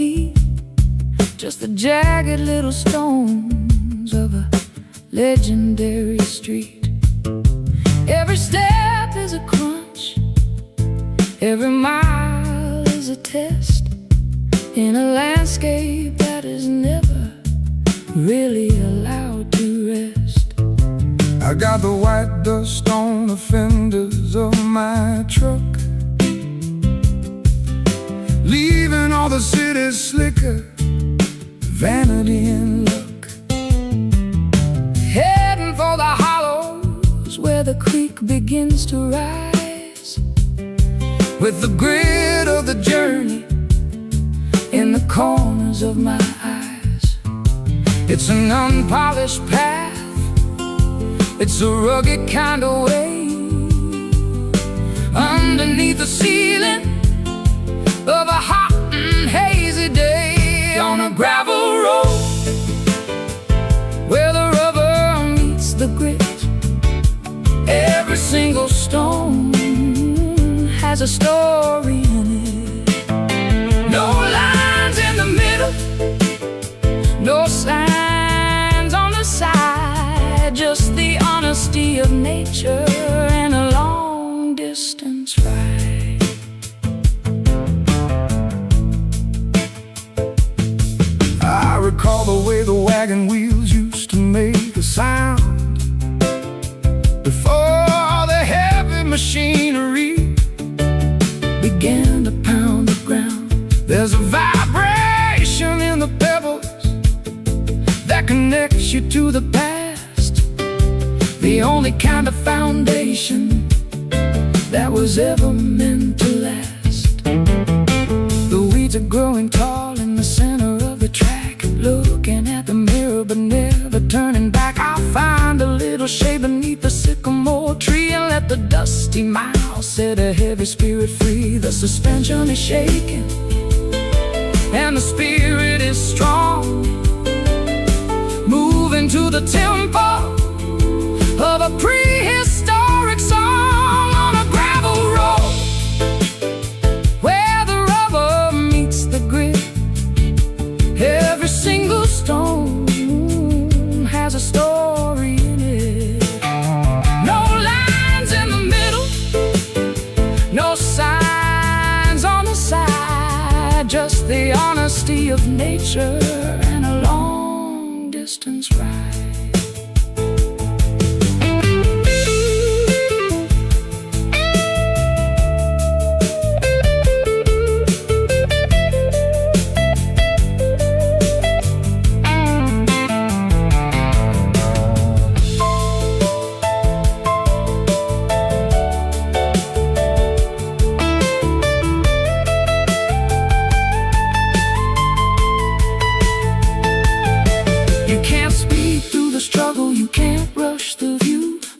feet, just the jagged little stones of a legendary street. Every step is a crunch, every mile is a test, in a landscape that is never really allowed to rest. I got the white dust on the fenders of my truck, leaving all the city's slicker, vanity and luck. Heading for the hollows where the creek begins to rise, with the grit of the journey in the corners of my eyes. It's an unpolished path, it's a rugged kind of way, underneath the ceiling of a hot and hazy day, on a gravel road where the rubber meets the grit. Every single stone has a story in it. No lines in the middle, no signs on the side, just the honesty of nature and a long distance ride. I recall the way the wagon wheels used to make a sound before the heavy machinery began to pound the ground. There's a vibration in the pebbles that connects you to the past, the only kind of foundation that was ever meant to last. The weeds are growing tall in the center of the track, looking at the mirror but never turning back. I'll find a little shade beneath the sycamore tree and let the dusty mile set a heavy spirit free. The suspension is shaking and the spirit is strong, moving to the tempo of a prehistoric song, on a gravel road where the rubber meets the grit. Every single stone has a story in it. No lines in the middle, no signs on the side, just the honesty of nature and a long distance ride.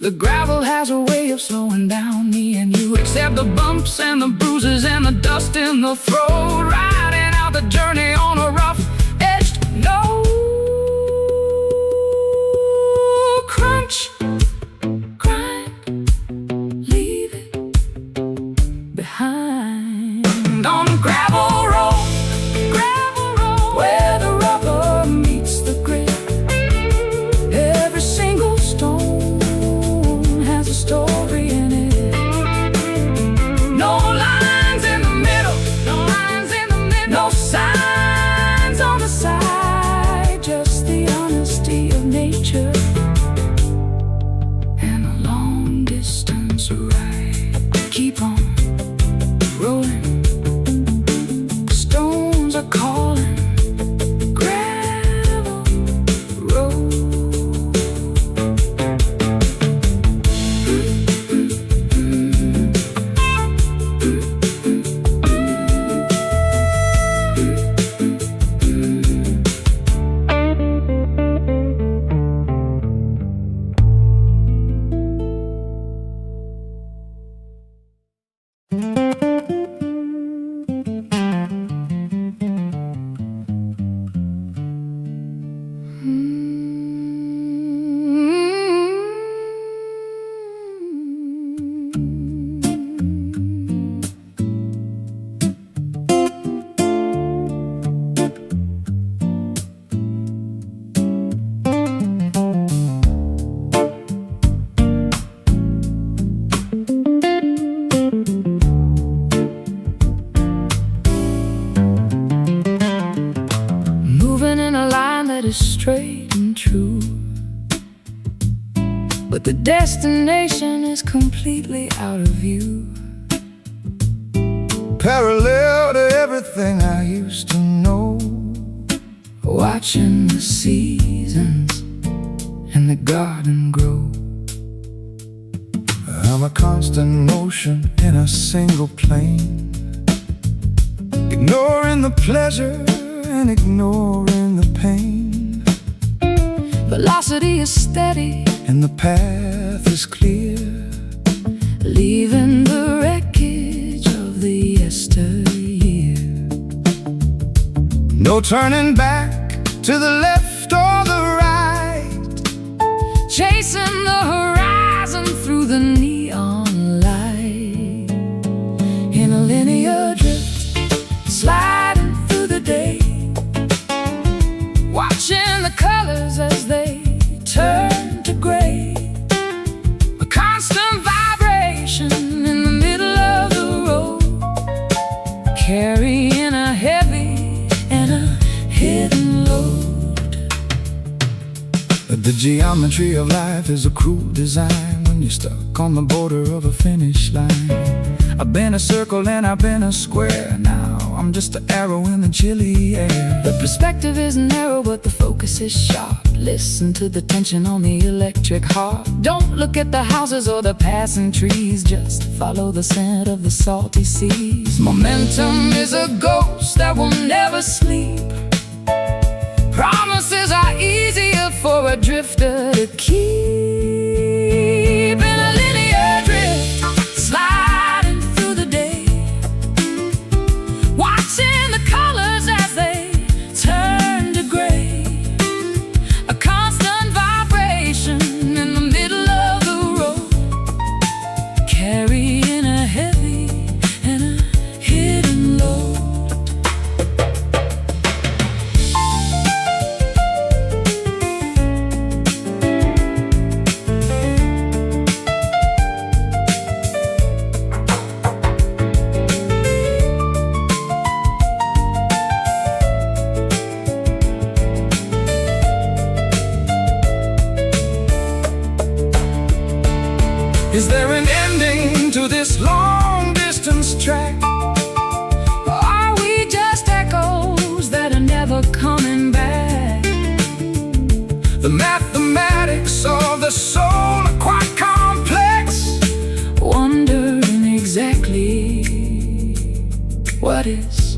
the gravel has a way of slowing down me and you. Accept the bumps and the bruises and the dust in the throat, riding out the journey on a rough-edged note. Crunch, grind, leave it behind on gravel road, where the rubber meets the grit. Every single stone has a story in it. No lines in the middle, no signs on the side, just the honesty of nature and a long distance ride. Keep on rolling, stones are calling, gravel road. line that is straight and true, but the destination is completely out of view. Parallel to everything I used to know, watching the seasons and the garden grow. I'm a constant motion in a single plane, ignoring the pleasure and ignoring the pain. Velocity is steady and the path is clear, leaving the wreckage of the yesteryear. No turning back to the left or the right, chasing the horizon through the neon light. In a linear drift, sliding through the day, watching the colors as they turn to gray. A constant vibration in the middle of the road, carrying a heavy and a hidden load. The geometry of life is a cruel design when you're stuck on the border of a finish line. I've been a circle and I've been a square, now I'm just an arrow in the chilly air. The perspective is narrow but the focus is sharp. Listen to the tension on the electric harp. Don't look at the houses or the passing trees, just follow the scent of the salty seas. Momentum is a ghost that will never sleep. Promises are easier for a drifter to keep. In a linear drift, sliding through the day, watching the colors as they turn to gray. A constant vibration in the middle of the road, carrying a heavy and a hidden load. Is there an ending to this long-distance track? Are we just echoes that are never coming back? The mathematics of the soul are quite complex, Wondering exactly what is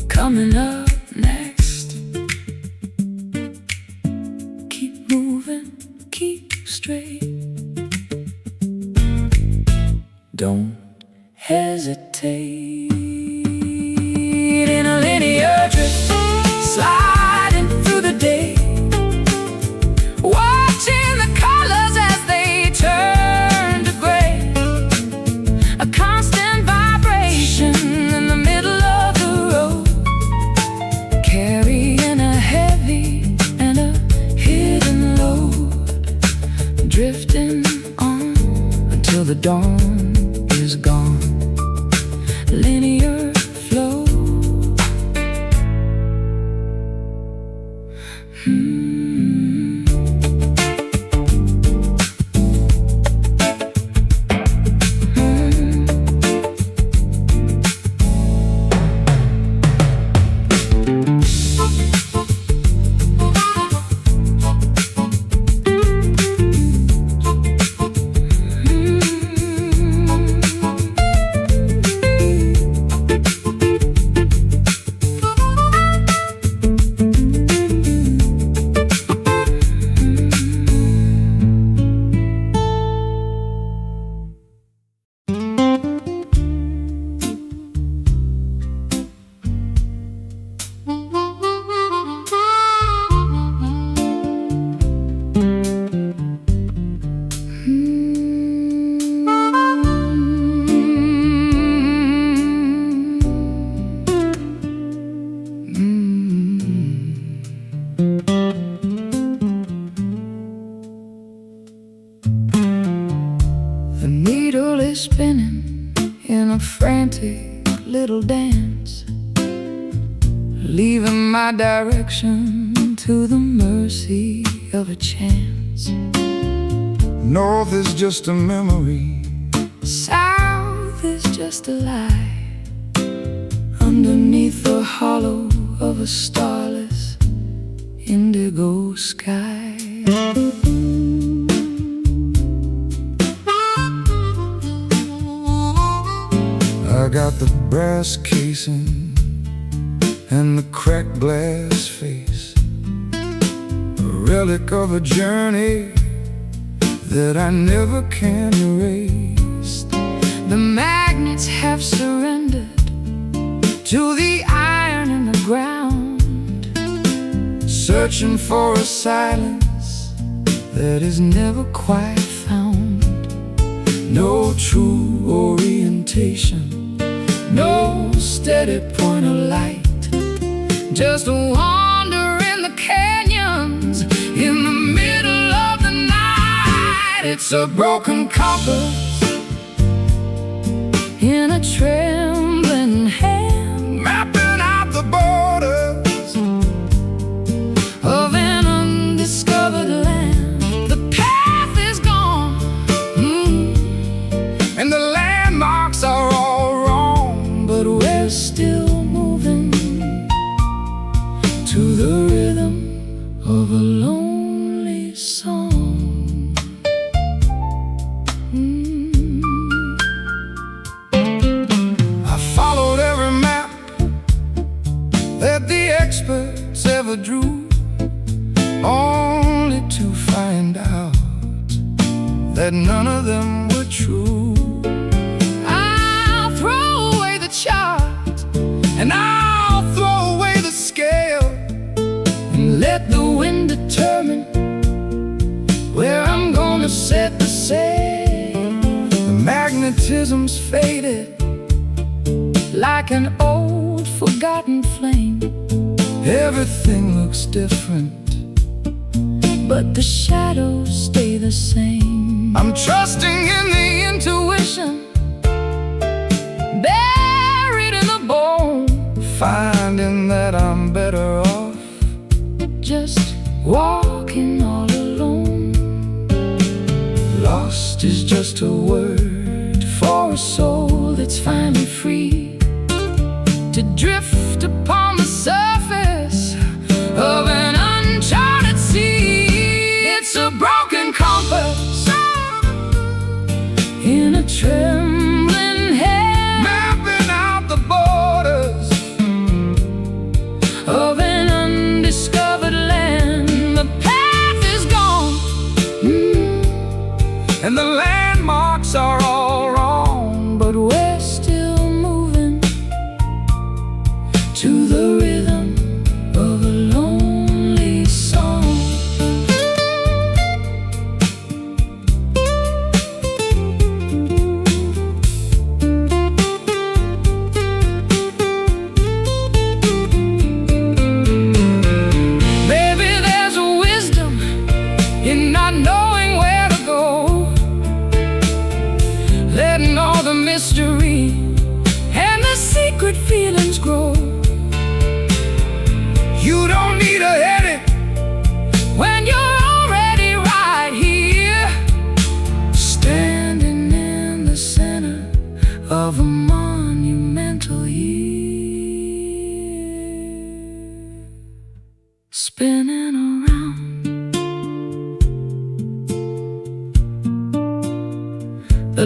coming up next. Keep moving, keep straight. Don't hesitate. In a linear drift, sliding through the day, watching the colors as they turn to gray. A constant vibration in the middle of the road, carrying a heavy and a hidden load. Drifting on until the dawn is gone. Linear flow. spinning in a frantic little dance, leaving my direction to the mercy of a chance. North is just a memory, South is just a lie, underneath the hollow of a starless indigo sky. I got the brass casing and the cracked glass face, a relic of a journey that I never can erase. The magnets have surrendered to the iron in the ground, searching for a silence that is never quite found. no true orientation, No steady point of light, just a wander in the canyons in the middle of the night. It's a broken compass in a trembling hand, mapping out the borders of an undiscovered land. The path is gone, and the landmarks are all wrong, but we're still moving to the rhythm of a lonely song. I followed every map that the experts ever drew, only to find out that none of them were true. I'll throw away the chart And I'll throw away the scale and let the wind determine where I'm gonna set the sail. The magnetism's faded, Like an old forgotten flame, everything looks different. but the shadows stay the same. I'm trusting in the Intuition buried in the bone, finding that I'm better off just walking all alone. lost is just a word For a soul that's finally free to drift upon the surface of an uncharted sea. It's a broken compass in a trembling hand, mapping out the borders of an undiscovered land. The path is gone, and the landmarks are all wrong, but we're still moving to the rhythm of a lonely song. Maybe there's a wisdom in not knowing where to go, letting all the mystery and the secret feelings grow. you don't need a headache When you're already right here, standing in the center of a monumental year, spinning around. The